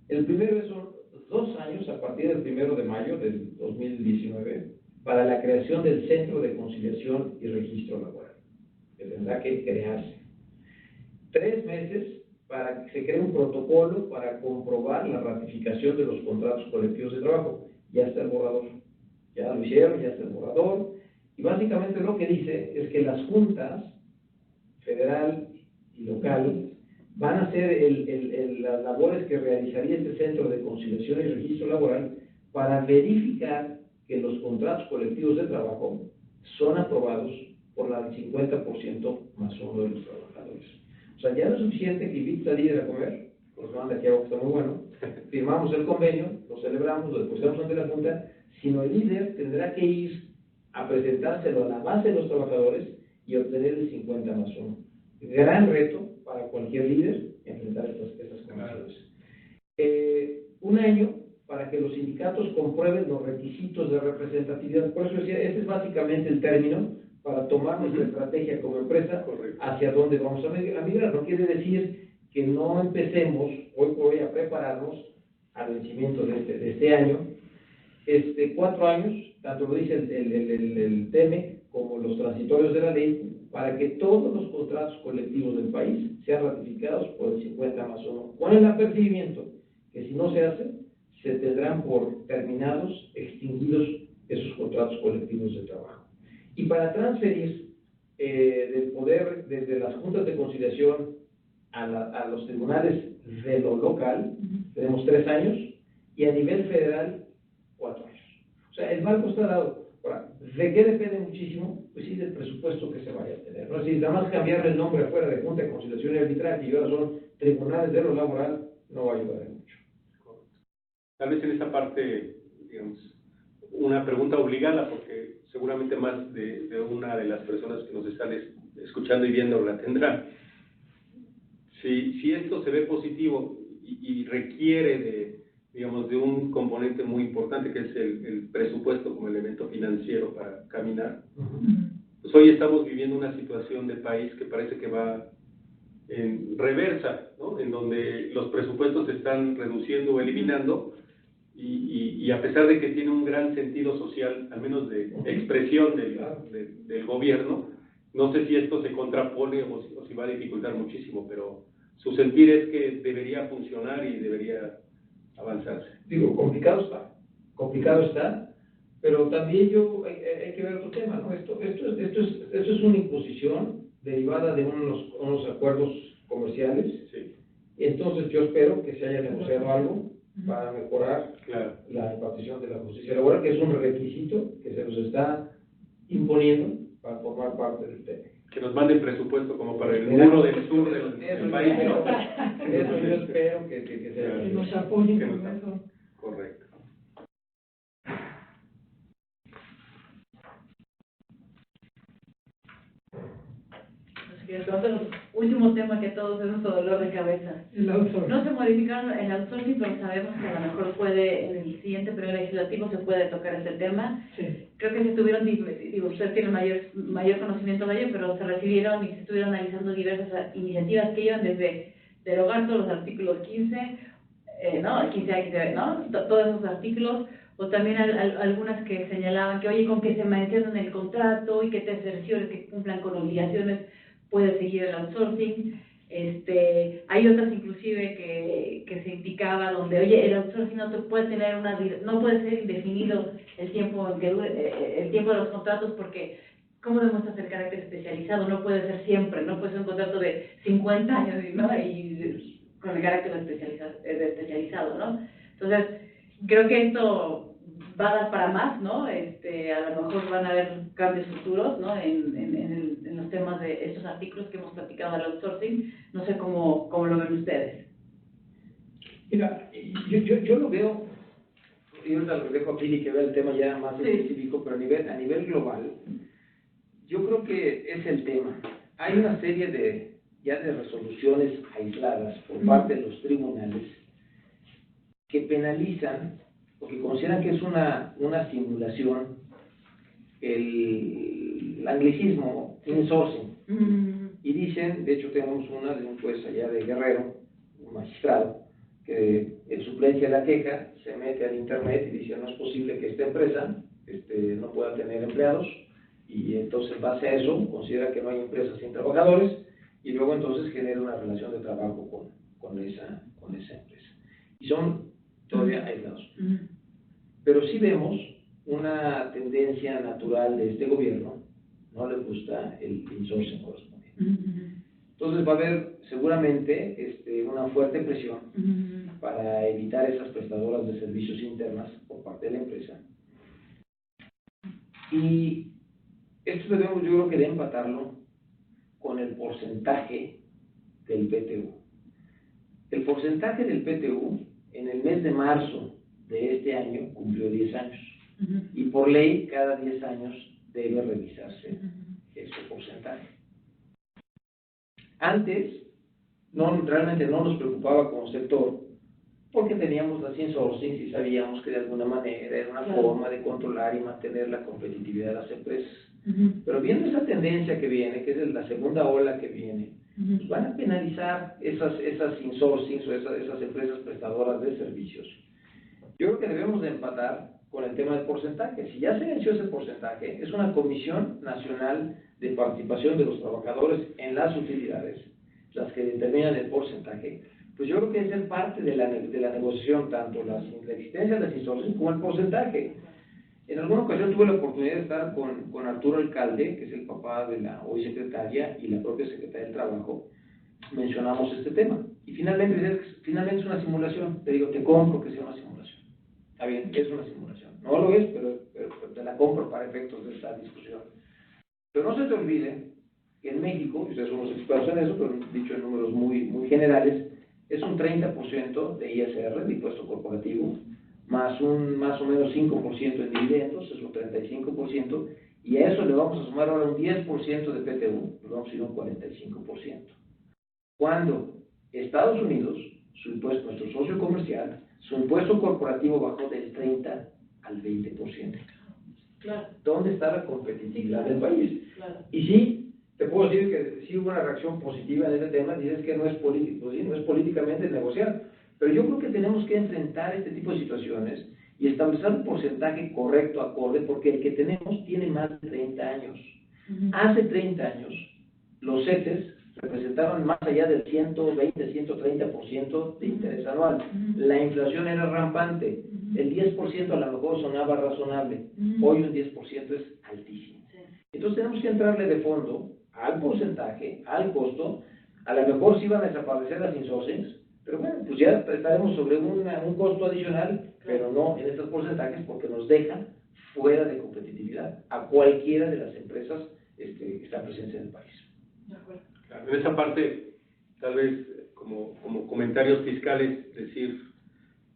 C: el primero son 2 años a partir del 1 de mayo del 2019 para la creación del Centro de Conciliación y Registro Laboral, que tendrá que crearse. 3 meses para que se cree un protocolo para comprobar la ratificación de los contratos colectivos de trabajo. Ya está el borrador, ya lo hicieron, ya está el borrador, y básicamente lo que dice es que las juntas federal y local van a hacer las labores que realizaría este Centro de Conciliación y Registro Laboral para verificar que los contratos colectivos de trabajo son aprobados por el 50% más uno de los trabajadores. O sea, ya no es suficiente que invites al líder a comer, nos van de aquí abajo, está muy bueno, firmamos el convenio, lo celebramos, lo depositamos ante la Junta, sino el líder tendrá que ir a presentárselo a la base de los trabajadores y obtener el 50 más 1. Gran reto para cualquier líder enfrentar estas condiciones. 1 año para que los sindicatos comprueben los requisitos de representatividad. Por eso decía, este es básicamente el término para tomar nuestra estrategia como empresa hacia dónde vamos a migrar. No quiere decir que no empecemos hoy por hoy a prepararnos al vencimiento de este año. 4 años, tanto lo dice el TEME como los transitorios de la ley, para que todos los contratos colectivos del país sean ratificados por el 50 más 1, con el apercibimiento que si no se hace, se tendrán por terminados, extinguidos esos contratos colectivos de trabajo. Y para transferir del poder desde las juntas de conciliación a los tribunales de lo local, tenemos 3 años, y a nivel federal, 4 años. O sea, el marco está dado. Ahora, ¿de qué depende muchísimo? Pues sí, del presupuesto que se vaya a tener, ¿no? Si nada más cambiarle el nombre afuera de Junta de Conciliación y Arbitraje y ahora son tribunales de lo laboral, no va a ayudar en mucho.
A: Tal vez en esta parte, digamos, una pregunta obligada, porque seguramente más de una de las personas que nos están escuchando y viendo la tendrán. Si esto se ve positivo y requiere digamos, de un componente muy importante que es el presupuesto como elemento financiero para caminar, pues hoy estamos viviendo una situación del país que parece que va en reversa, ¿no? En donde los presupuestos se están reduciendo o eliminando y a pesar de que tiene un gran sentido social, al menos de expresión del gobierno, no sé si esto se contrapone o si va a dificultar muchísimo, pero su sentir es que debería funcionar y debería avanzarse.
C: Digo, complicado está, pero también hay que ver otro tema, ¿no? Esto es una imposición derivada de unos acuerdos comerciales.
A: Sí.
C: Entonces yo espero que se haya negociado algo para mejorar la impartición de la justicia laboral, que es un requisito que se nos está imponiendo para formar parte del tema.
A: Que nos manden presupuesto como para el muro del sur del país, ¿no?
C: Eso yo espero que sea.
B: Que nos apoyen con eso.
A: Correcto.
D: Otro último tema que todos es nuestro dolor de cabeza.
B: El outsourcing.
D: No se modificaron el outsourcing, pero sabemos que a lo mejor en el siguiente periodo legislativo se puede tocar ese tema.
B: Sí.
D: Creo que se estuvieron, digo, usted tiene mayor conocimiento de ello, pero se recibieron y se estuvieron analizando diversas iniciativas que iban desde derogar todos los artículos 15, ¿no? 15A, 15B, ¿no? Todos esos artículos, o también algunas que señalaban que, oye, con que se mencionen el contrato y que te cerciores que cumplan con obligaciones, puede seguir el outsourcing. Hay otras inclusive que se indicaba donde, oye, el outsourcing no puede ser indefinido el tiempo en que dure, el tiempo de los contratos, porque ¿cómo demuestras el carácter especializado? No puede ser siempre, no puede ser un contrato de 50 años, ¿no? Y con el carácter especializado, ¿no? Entonces, creo que esto va a dar para más, ¿no? A lo mejor van a haber cambios futuros, ¿no? En los temas de estos artículos que hemos platicado del outsourcing. No sé cómo lo ven ustedes.
C: Mira, yo lo veo, y ahorita lo dejo a Pili que vea el tema ya más específico, pero a nivel global, yo creo que es el tema. Hay una serie de resoluciones aisladas por parte de los tribunales que penalizan, porque consideran que es una simulación, el anglicismo insourcing. Y dicen, de hecho tenemos una de un juez allá de Guerrero, un magistrado, que en suplencia de la queja se mete al internet y dice no es posible que esta empresa no pueda tener empleados, y entonces en base a eso considera que no hay empresas sin trabajadores, y luego entonces genera una relación de trabajo con esa empresa. Y son todavía aislados. Pero sí vemos una tendencia natural de este gobierno, no le gusta el insourcing correspondiente. Entonces va a haber seguramente una fuerte presión para evitar esas prestadoras de servicios internas por parte de la empresa. Y esto debemos, yo creo que de empatarlo con el porcentaje del PTU. El porcentaje del PTU en el mes de marzo de este año cumplió 10 años. Y por ley, cada 10 años debe revisarse ese porcentaje. Antes, realmente no nos preocupaba como sector, porque teníamos las insourcing y sabíamos que de alguna manera era una forma de controlar y mantener la competitividad de las empresas. Pero viendo esa tendencia que viene, que es la segunda ola que viene, pues van a penalizar esas insourcings o esas empresas prestadoras de servicios. Yo creo que debemos de empatar con el tema del porcentaje. Si ya se venció ese porcentaje, es una Comisión Nacional de Participación de los Trabajadores en las Utilidades las que determinan el porcentaje. Pues yo creo que es el parte de la negociación, tanto la existencia de las insourcing como el porcentaje. En alguna ocasión tuve la oportunidad de estar con Arturo Alcalde, que es el papá de la hoy secretaria y la propia secretaria del Trabajo. Mencionamos este tema. Y finalmente es una simulación. Te digo, te compro que sea una simulación. Está bien, es una simulación. No lo es, pero te la compro para efectos de esta discusión. Pero no se te olvide que en México, y ustedes son los expertos en eso, pero dicho en números muy generales, es un 30% de ISR, de impuesto corporativo, más o menos 5% en dividendos, es un 35%, y a eso le vamos a sumar ahora un 10% de PTU, nos vamos a ir a un 45%. Cuando Estados Unidos, su impuesto, nuestro socio comercial, su impuesto corporativo bajó del 30 al 20%.
D: Claro.
C: ¿Dónde está la competitividad del país?
D: Claro.
C: Y sí, te puedo decir que sí hubo una reacción positiva en ese tema, dices que no es político, ¿sí? No es políticamente negociar, pero yo creo que tenemos que enfrentar este tipo de situaciones y establecer un porcentaje correcto, acorde, porque el que tenemos tiene más de 30 años. Hace 30 años, los CETES representaban más allá del 120, 130% de interés anual. La inflación era rampante. El 10% a lo mejor sonaba razonable. Hoy un 10% es altísimo. Entonces tenemos que entrarle de fondo al porcentaje, al costo. A lo mejor sí van a desaparecer las insourcings, pero bueno, pues ya estaremos sobre un costo adicional, pero no en estos porcentajes porque nos dejan fuera de competitividad a cualquiera de las empresas que están presentes en el país.
D: De acuerdo.
A: Claro, en esa parte, tal vez como comentarios fiscales, decir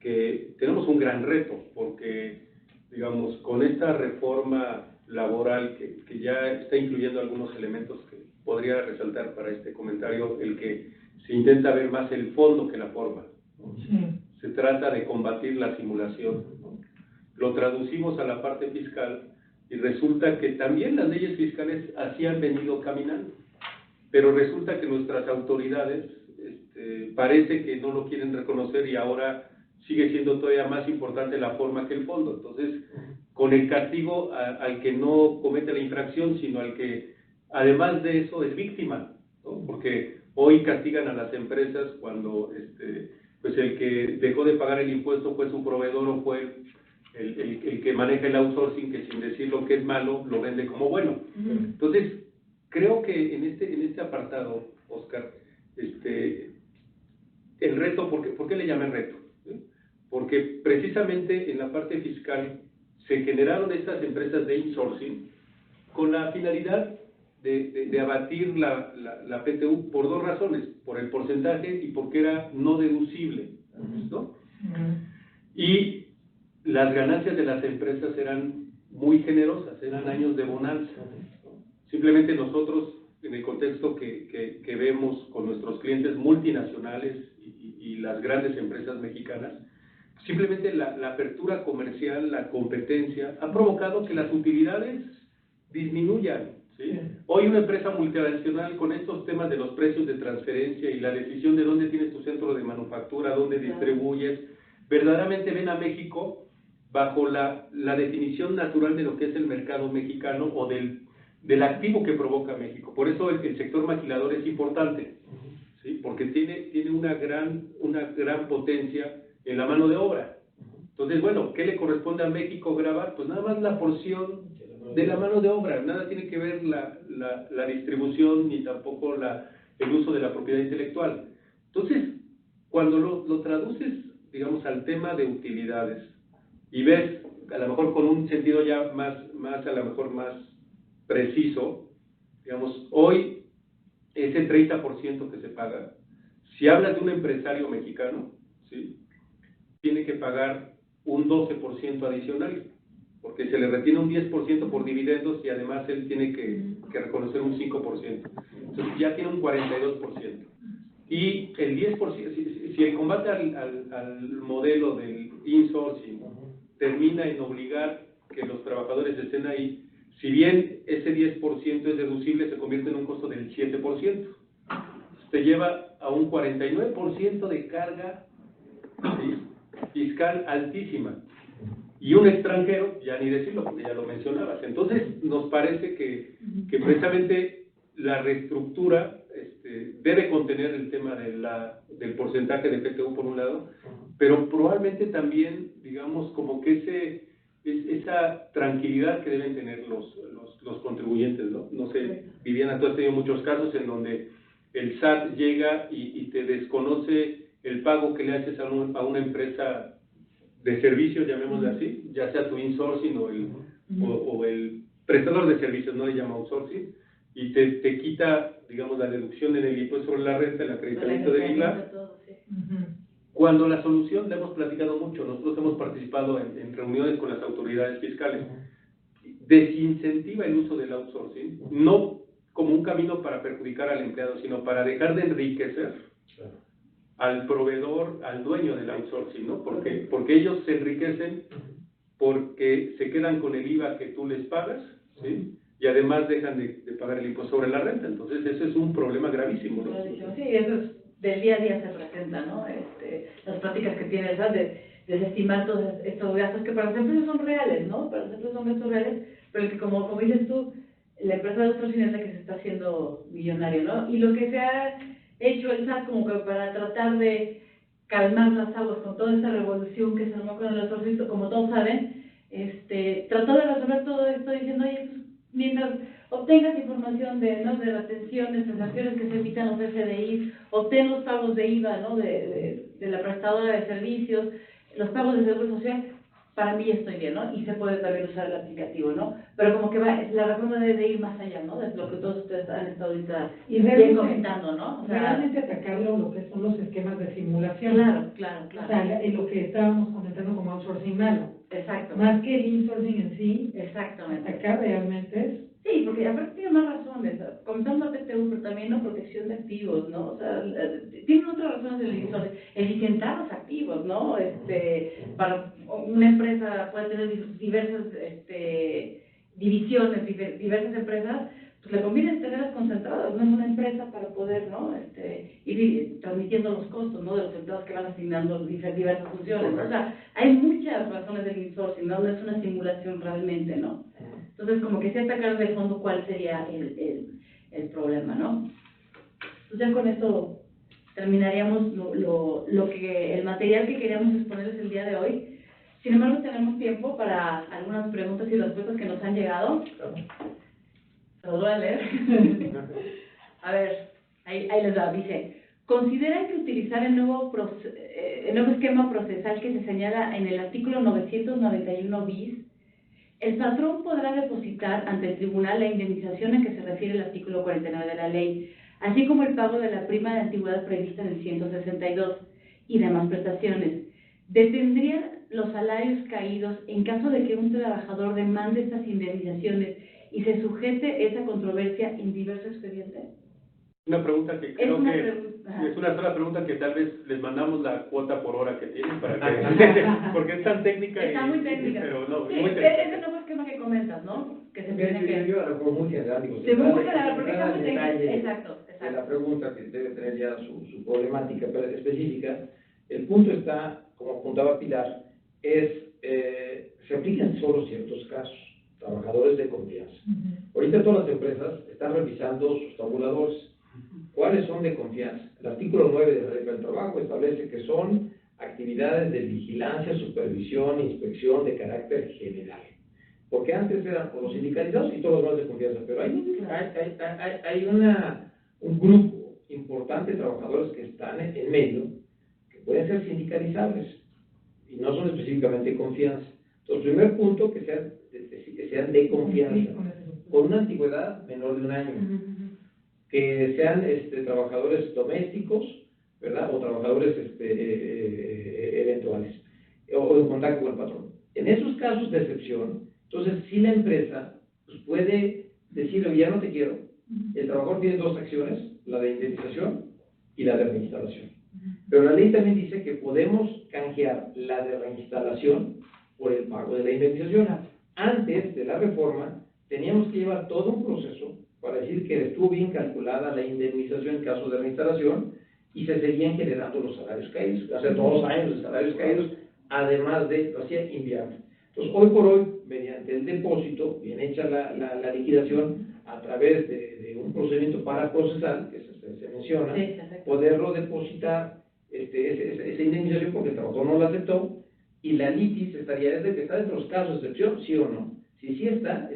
A: que tenemos un gran reto, porque, digamos, con esta reforma laboral que ya está incluyendo algunos elementos que podría resaltar para este comentario, el que se intenta ver más el fondo que la forma, ¿no? Sí. Se trata de combatir la simulación, ¿no? Lo traducimos a la parte fiscal y resulta que también las leyes fiscales así han venido caminando, pero resulta que nuestras autoridades parece que no lo quieren reconocer y ahora sigue siendo todavía más importante la forma que el fondo. Entonces, con el castigo al que no comete la infracción, sino al que, además de eso, es víctima, ¿no? Porque hoy castigan a las empresas cuando pues el que dejó de pagar el impuesto fue su proveedor o fue el que maneja el outsourcing, que sin decir lo que es malo, lo vende como bueno. Entonces, creo que en este apartado, Oscar, el reto, ¿por qué le llamé reto? ¿Sí? Porque porque precisamente en la parte fiscal se generaron estas empresas de insourcing con la finalidad de abatir la PTU por dos razones, por el porcentaje y porque era no deducible, ¿no? Y las ganancias de las empresas eran muy generosas, eran años de bonanza. Simplemente nosotros, en el contexto que vemos con nuestros clientes multinacionales y las grandes empresas mexicanas, simplemente la apertura comercial, la competencia, ha provocado que las utilidades disminuyan, ¿sí? Hoy una empresa multinacional con estos temas de los precios de transferencia y la decisión de dónde tienes tu centro de manufactura, dónde distribuyes, verdaderamente ven a México bajo la definición natural de lo que es el mercado mexicano o del activo que provoca México. Por eso el sector maquilador es importante, ¿sí? Porque tiene una gran potencia en la mano de obra. Entonces, bueno, ¿qué le corresponde a México grabar? Pues nada más la porción de la mano de obra, nada tiene que ver la distribución ni tampoco el uso de la propiedad intelectual. Entonces, cuando lo traduces, digamos, al tema de utilidades y ves, a lo mejor con un sentido ya más a lo mejor más preciso, digamos, hoy ese 30% que se paga, si hablas de un empresario mexicano, ¿sí?, tiene que pagar un 12% adicional, porque se le retiene un 10% por dividendos y además él tiene que reconocer un 5%. Entonces ya tiene un 42%. Y el 10%, si el combate al modelo del insourcing termina en obligar que los trabajadores estén ahí, si bien ese 10% es deducible, se convierte en un costo del 7%. Te lleva a un 49% de carga, ¿sí?, fiscal altísima. Y un extranjero, ya ni decirlo, porque ya lo mencionabas. Entonces, nos parece que precisamente la reestructura debe contener el tema del porcentaje de PTU por un lado, pero probablemente también, digamos, como que esa tranquilidad que deben tener los contribuyentes, ¿no? No sé, Viviana, tú has tenido muchos casos en donde el SAT llega y te desconoce el pago que le haces a una empresa de servicios, llamémosle así, ya sea tu insourcing o el prestador de servicios, no le llama outsourcing, y te quita, digamos, la deducción en el impuesto sobre la renta, el acreditamiento de IVA, cuando la solución, la hemos platicado mucho, nosotros hemos participado en reuniones con las autoridades fiscales, desincentiva el uso del outsourcing, no como un camino para perjudicar al empleado, sino para dejar de enriquecer al proveedor, al dueño del outsourcing, ¿no? Porque ellos se enriquecen porque se quedan con el IVA que tú les pagas, ¿sí?, y además dejan de pagar el impuesto sobre la renta. Entonces, ese es un problema gravísimo, ¿no?
D: Sí, eso es, del día a día se presenta, ¿no? Las prácticas que tiene, ¿sabes?, de desestimar todos estos gastos que para las empresas son reales, ¿no? Para las empresas son gastos reales, pero que como dices tú, la empresa de outsourcing es la que se está haciendo millonario, ¿no? Y lo que se ha hecho el SAT como que para tratar de calmar las aguas con toda esta revolución que se armó con el outsourcing, como todos saben, trató de resolver todo esto diciendo, oye, pues, mientras obtengas información de retenciones, transacciones que se emitan los FDI, obtén los pagos de IVA, ¿no?, de la prestadora de servicios, los pagos de seguro social, para mí estoy bien, ¿no? Y se puede también usar el aplicativo, ¿no? Pero como que la reforma debe ir más allá, ¿no?, de lo que todos ustedes han estado ahorita bien comentando, ¿no? O sea,
B: realmente atacarlo lo que son los esquemas de simulación.
D: Claro.
B: O sea, lo que estábamos comentando como outsourcing malo.
D: Exacto.
B: Más que el insourcing en sí,
D: exactamente.
B: atacar realmente es...
D: Sí, porque aparte tiene más razones, comenzando la PTU, pero también la protección de activos, ¿no? O sea, tienen otras razones del insourcing, eficientar los activos, ¿no? Para una empresa puede tener diversas divisiones, diversas empresas, pues le conviene tenerlas concentradas, ¿no?, en una empresa para poder, ¿no?, ir transmitiendo los costos, ¿no?, de los empleados que van asignando diversas funciones, ¿no? O sea, hay muchas razones del insourcing, ¿no? No es una simulación realmente, ¿no? Entonces, como que se atacar de fondo cuál sería el problema, ¿no? Pues ya con esto terminaríamos el material que queríamos exponerles el día de hoy. Sin embargo, tenemos tiempo para algunas preguntas y respuestas que nos han llegado. Se los voy a leer. A ver, ahí les va, dice: ¿consideran que utilizar el nuevo esquema procesal que se señala en el artículo 991 bis, el patrón podrá depositar ante el tribunal la indemnización a que se refiere el artículo 49 de la ley, así como el pago de la prima de antigüedad prevista en el 162 y demás prestaciones? ¿Detendrían los salarios caídos en caso de que un trabajador demande estas indemnizaciones y se sujete esa controversia en diversos expedientes?
A: Una pregunta que
D: Es
A: creo
D: una
A: que
D: pregunta.
A: es una sola pregunta que tal vez les mandamos la cuota por hora que tienen para que porque es tan técnica
D: Está muy técnica.
A: pero no,
D: Sí,
A: muy
D: es
A: técnica.
D: el nuevo esquema que comentas, ¿no? Que se
C: Mira,
D: tiene que...
C: yo a lo mejor muy general, digo,
D: Sí, muy
C: sin
D: general, porque
C: entrar
D: está
C: al
D: muy técnico.
C: detalle
D: Exacto,
C: de
D: exacto.
C: la pregunta que debe tener ya su problemática pero específica. El punto está, como apuntaba Pilar, se aplican solo ciertos casos, trabajadores de confianza. Ahorita todas las empresas están revisando sus tabuladores. ¿Cuáles son de confianza? El artículo 9 de la Ley del Trabajo establece que son actividades de vigilancia, supervisión e inspección de carácter general. Porque antes eran los sindicalizados y todos los demás de confianza, pero hay un grupo importante de trabajadores que están en medio, que pueden ser sindicalizables y no son específicamente de confianza. Entonces, primer punto, que sean de confianza, con una antigüedad menor de un año, que sean trabajadores domésticos, ¿verdad? O trabajadores eventuales, o en contacto con el patrón. En esos casos de excepción, entonces sí la empresa pues, puede decir, oye, ya no te quiero. El trabajador tiene dos acciones, la de indemnización y la de reinstalación. Pero la ley también dice que podemos canjear la de reinstalación por el pago de la indemnización. Antes de la reforma, teníamos que llevar todo un proceso para decir que estuvo bien calculada la indemnización en caso de reinstalación y se seguían generando los salarios caídos. Hace 2 años los salarios caídos, además de, lo hacía inviable. Entonces, hoy por hoy, mediante el depósito, bien hecha la liquidación, a través de un procedimiento paraprocesal, que se menciona,
D: Sí,
C: poderlo depositar esa indemnización porque el trabajador no la aceptó, y la litis estaría desde que está dentro de los casos de excepción, sí o no. Si sí está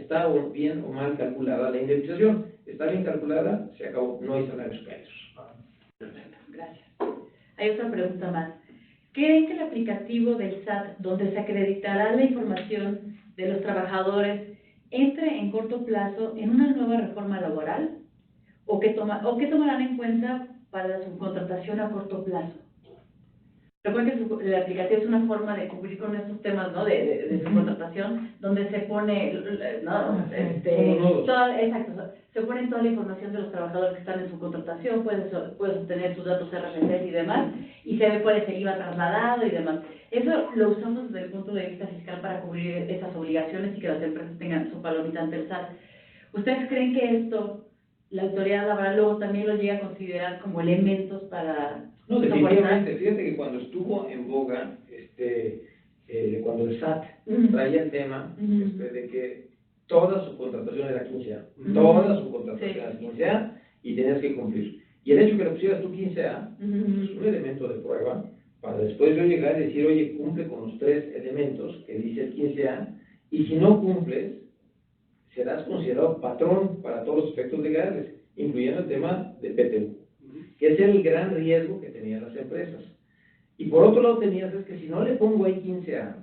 C: bien o mal calculada la indemnización. Está bien calculada, se acabó, no hay salarios caídos.
D: Perfecto, gracias. Hay otra pregunta más. ¿Creen que el aplicativo del SAT, donde se acreditará la información de los trabajadores, entre en corto plazo en una nueva reforma laboral? ¿O qué tomarán en cuenta para la subcontratación a corto plazo? Recuerden que el aplicativo es una forma de cubrir con estos temas, ¿no? de subcontratación, donde se pone, ¿no? Exacto, se pone toda la información de los trabajadores que están en subcontratación, puedes obtener sus datos RFC y demás, y se ve cuál es el IVA trasladado y demás. Eso lo usamos desde el punto de vista fiscal para cubrir esas obligaciones y que las empresas tengan su palomita ante el SAT. ¿Ustedes creen que esto, la autoridad laboral luego también lo llega a considerar como elementos para...
C: No, definitivamente. Fíjate que cuando estuvo en boga, cuando el SAT traía el tema de que toda su contratación era 15A, toda su contratación era 15A y tenías que cumplir. Y el hecho que le pusieras tú 15A es un elemento de prueba para después yo llegar y decir, oye, cumple con los 3 elementos que dice el 15A, y si no cumples, serás considerado patrón para todos los efectos legales, incluyendo el tema del PTU, que ese era el gran riesgo que tenían las empresas. Y por otro lado tenías es que si no le pongo ahí 15A,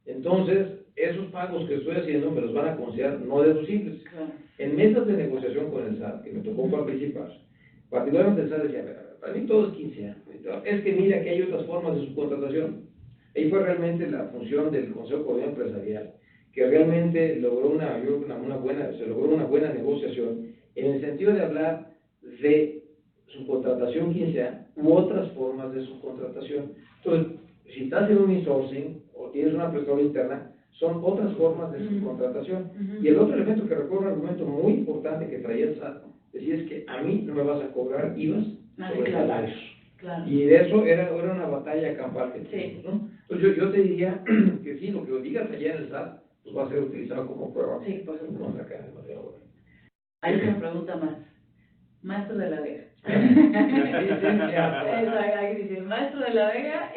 C: entonces esos pagos que estoy haciendo me los van a considerar no deducibles.
D: Claro.
C: En mesas de negociación con el SAT, que me tocó participar, particularmente el SAT decía, para mí todo es 15A. Es que mira que hay otras formas de subcontratación. Ahí fue realmente la función del Consejo de Coordinación Empresarial, que realmente logró se logró una buena negociación en el sentido de hablar de subcontratación 15A u otras formas de subcontratación. Entonces, si estás en un insourcing o tienes una prestadora interna, son otras formas de subcontratación. Y el otro elemento que recuerdo, un argumento muy importante que traía el SAT, decía es que a mí no me vas a cobrar IVAs sobre salarios.
D: Claro.
C: Y de eso era una batalla campal que teníamos, ¿no? Entonces yo te diría que sí, lo que digas allá en el SAT pues va a ser utilizado como prueba.
D: Sí, por supuesto.
C: Contra acá en materia laboral.
D: Hay otra pregunta más. Maestro de la Vega. Maestro de la Vega,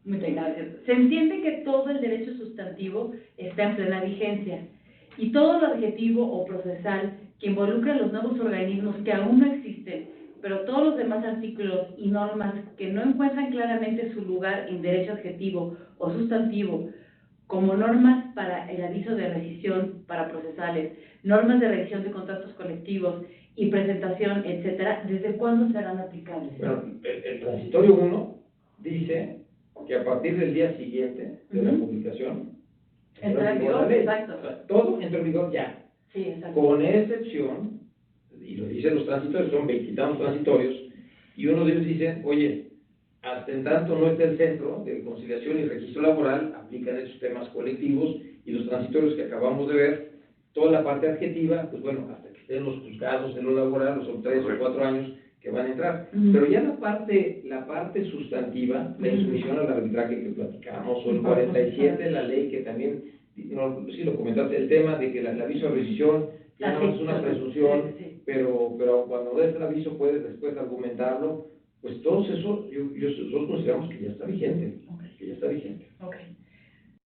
D: muy peinado, ¿cierto? Se entiende que todo el derecho sustantivo está en plena vigencia y todo lo adjetivo o procesal que involucra a los nuevos organismos que aún no existen, pero todos los demás artículos y normas que no encuentran claramente su lugar en derecho adjetivo o sustantivo, como normas para el aviso de rescisión para procesales, normas de revisión de contratos colectivos y presentación, etcétera, ¿desde cuándo serán aplicables?
C: Bueno, el transitorio 1 dice que a partir del día siguiente de la publicación,
D: Entra en vigor,
C: la ley.
D: exacto.
C: O sea, todo entra en vigor ya.
D: Sí, exacto.
C: Con excepción, y lo dicen los transitorios, son 20 y tantos transitorios, y uno de ellos dice, oye, hasta en tanto no esté el centro de conciliación y registro laboral, aplican esos temas colectivos, y los transitorios que acabamos de ver, toda la parte adjetiva, pues bueno, hasta que estén los juzgados en lo laboral, son 3 o 4 años que van a entrar. Pero ya la parte sustantiva, la insumisión al arbitraje que platicamos, o el 47, la ley que también, no, sí lo comentaste, el tema de que el aviso de rescisión ya no es una presunción, pero cuando des el aviso puedes después argumentarlo, pues todo eso, nosotros consideramos que ya está vigente, que ya está vigente.
D: Ok.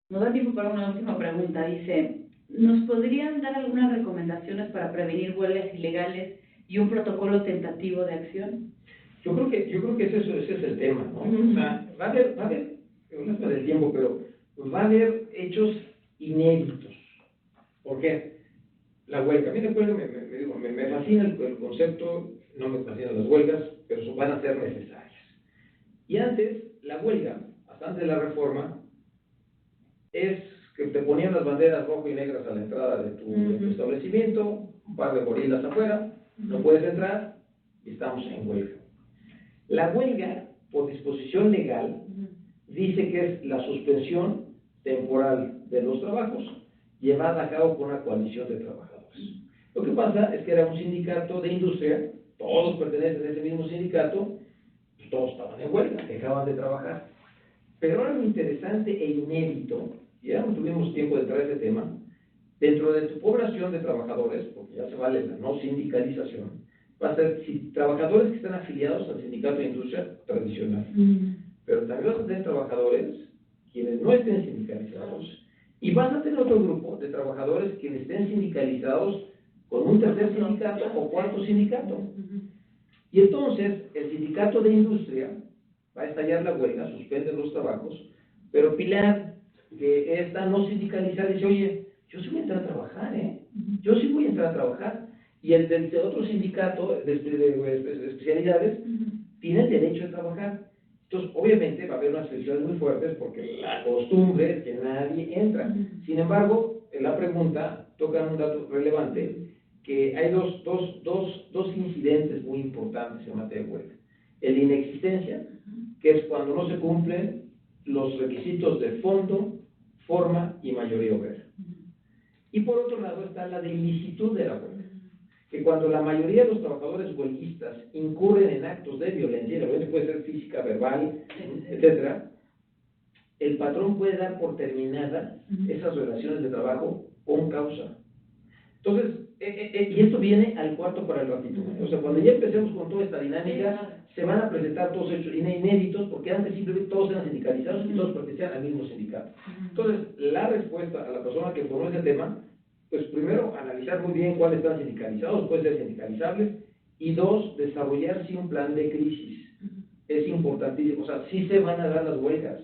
D: Nos da tiempo para una última pregunta. Dice, ¿nos podrían dar algunas recomendaciones para prevenir huelgas ilegales y un protocolo tentativo de acción?
C: Yo creo que ese es el tema, ¿no? O sea, va a haber, no es del tiempo, pero va a haber hechos inéditos. ¿Por qué? La huelga. A mí me fascina el concepto, no me fascinan las huelgas, pero van a ser necesarias. Y antes, la huelga, hasta antes de la reforma, es que te ponían las banderas rojo y negras a la entrada de tu establecimiento, un par de gorilas afuera, no puedes entrar y estamos en huelga. La huelga, por disposición legal, dice que es la suspensión temporal de los trabajos llevada a cabo por una coalición de trabajadores. Lo que pasa es que era un sindicato de industria, todos pertenecen a ese mismo sindicato, pues todos estaban en huelga, dejaban de trabajar. Pero ahora lo interesante e inédito, y ya no tuvimos tiempo de entrar a ese tema, dentro de tu población de trabajadores, porque ya se vale la no sindicalización, va a ser si trabajadores que están afiliados al sindicato de industria tradicional, pero también vas a tener trabajadores quienes no estén sindicalizados, y vas a tener otro grupo de trabajadores quienes estén sindicalizados con un tercer sindicato o cuarto sindicato. Y entonces el sindicato de industria va a estallar la huelga, suspende los trabajos, pero Pilar, que está no sindicalizada, dice, oye, yo sí voy a entrar a trabajar, yo sí voy a entrar a trabajar. Y el del otro sindicato de especialidades tiene el derecho a trabajar. Entonces, obviamente, va a haber unas fricciones muy fuertes porque la costumbre es que nadie entra. Sin embargo, en la pregunta tocan un dato relevante, que hay dos incidentes muy importantes en materia de huelga. El de inexistencia, que es cuando no se cumplen los requisitos de fondo, forma y mayoría obrera. Y por otro lado está la de ilicitud de la huelga, que cuando la mayoría de los trabajadores huelguistas incurren en actos de violencia, y la violencia puede ser física, verbal, etcétera, el patrón puede dar por terminadas esas relaciones de trabajo con causa. Entonces, y esto viene al cuarto para el ratito. O sea, cuando ya empecemos con toda esta dinámica, se van a presentar todos hechos inéditos, porque antes simplemente todos eran sindicalizados y todos pertenecían al mismo sindicato. Entonces, la respuesta a la persona que formó ese tema, pues primero, analizar muy bien cuáles están sindicalizados, pueden ser sindicalizables, y dos, desarrollar sí un plan de crisis. Es importantísimo, o sea, sí se van a dar las huelgas.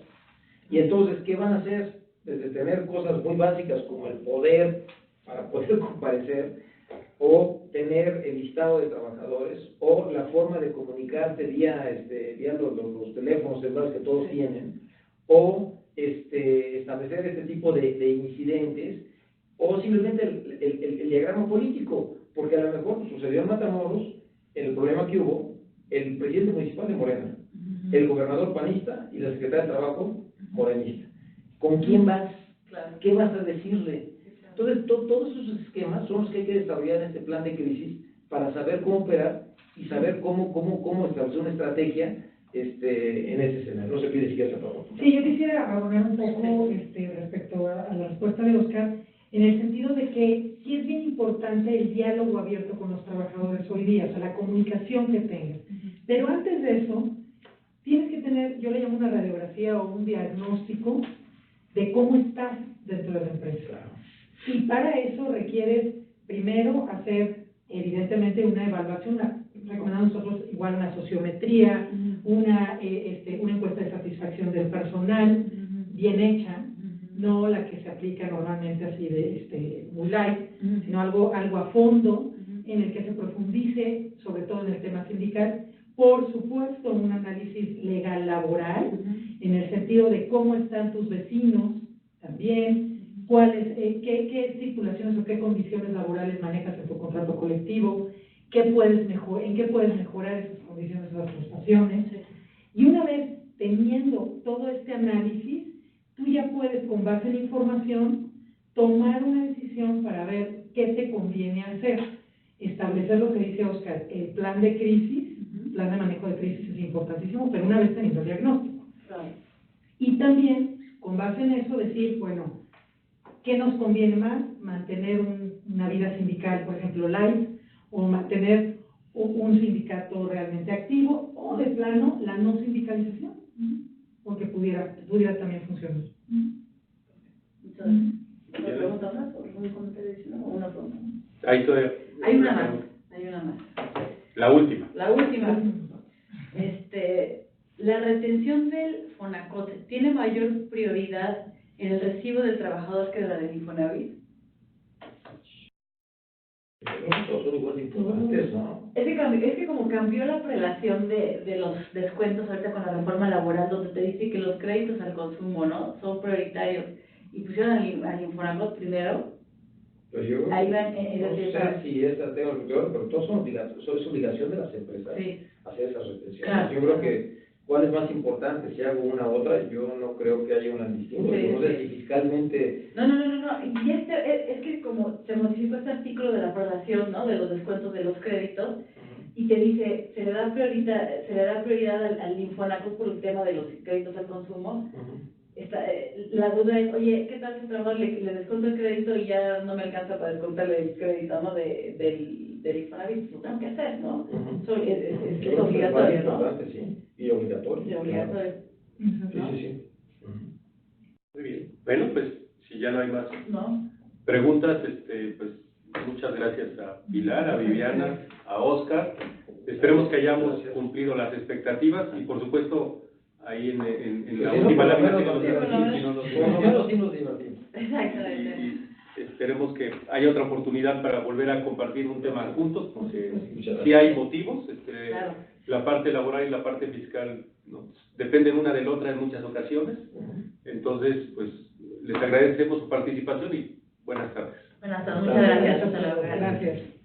C: Y entonces, ¿qué van a hacer? Desde tener cosas muy básicas como el poder para poder comparecer, o tener el listado de trabajadores, o la forma de comunicarte vía los teléfonos celulares que todos tienen, o establecer este tipo de incidentes, o simplemente el diagrama político, porque a lo mejor sucedió en Matamoros, el problema que hubo, el presidente municipal de Morena, el gobernador panista y la secretaria de Trabajo morenista. ¿Con quién vas? ¿Qué vas a decirle? Entonces, todos esos esquemas son los que hay que desarrollar en este plan de crisis para saber cómo operar y saber cómo establecer una estrategia en ese escenario. No sé qué decir esa pregunta.
B: Sí, yo quisiera abonar un poco respecto a la respuesta de Oscar, en el sentido de que sí es bien importante el diálogo abierto con los trabajadores hoy día, o sea, la comunicación que tengan. Pero antes de eso, tienes que tener, yo le llamo una radiografía o un diagnóstico de cómo estás dentro de la empresa. Y para eso requieres primero hacer, evidentemente, una evaluación, recomendamos nosotros igual una sociometría, una encuesta de satisfacción del personal bien hecha, no la que se aplica normalmente así de muy light, sino algo a fondo en el que se profundice, sobre todo en el tema sindical. Por supuesto, un análisis legal laboral, en el sentido de cómo están tus vecinos también, qué estipulaciones o qué condiciones laborales manejas en tu contrato colectivo, en qué puedes mejorar esas condiciones, esas prestaciones. Y una vez teniendo todo este análisis, tú ya puedes, con base en la información, tomar una decisión para ver qué te conviene hacer. Establecer lo que dice Oscar, el plan de crisis, plan de manejo de crisis es importantísimo, pero una vez teniendo el diagnóstico. Y también, con base en eso, decir, bueno, ¿qué nos conviene más? Mantener una vida sindical, por ejemplo, light, o mantener un sindicato realmente activo, o de plano, la no sindicalización, porque pudiera también funcionar.
D: ¿Otra pregunta más? ¿O algún comentario adicional? ¿O una pregunta?
A: Ahí todavía.
D: Hay una más.
A: La última.
D: La última. La retención del FONACOT tiene mayor prioridad en el recibo del trabajador que la del Infonavit.
C: Todos son igual de importantes, ¿no?
D: Es que como cambió la prelación de los descuentos ahorita con la reforma laboral, donde te dice que los créditos al consumo, ¿no?, son prioritarios, y pusieron al Infonavit primero.
C: Pero yo
D: Ahí van,
C: no sé si esa tengo el peor, pero todos son obligatorios, es obligación de las empresas hacer esas retenciones.
D: Claro.
C: Yo creo que, ¿cuál es más importante? Si hago una u otra, yo no creo que haya una distinta. No sé si fiscalmente...
D: No. Y es que como se modificó este artículo de la prelación, ¿no?, de los descuentos de los créditos, y te dice, se le da prioridad al Infonavit por el tema de los créditos al consumo. La duda es, oye, ¿qué tal si el trabajador le descuento el crédito y ya no me alcanza para descontarle el crédito, ¿no?, del Infonavit? Lo tengo que hacer, ¿no? Es obligatorio, ¿no?
C: Sí, y obligatorio.
D: Es obligatorio.
C: Claro. Sí.
A: Muy bien. Bueno, pues, si ya no hay más
D: ¿No?
A: preguntas, pues, muchas gracias a Pilar, a Viviana, a Oscar. Esperemos que hayamos cumplido las expectativas y, por supuesto, ahí en la última lámina
C: sí nos divertimos.
D: Exactamente.
A: y esperemos que haya otra oportunidad para volver a compartir un tema juntos, porque sí hay motivos,
D: Claro.
A: la parte laboral y la parte fiscal, ¿no?, dependen una de la otra en muchas ocasiones. Entonces, pues, les agradecemos su participación y buenas tardes.
D: Buenas tardes, muchas gracias. Hasta luego.
B: Gracias.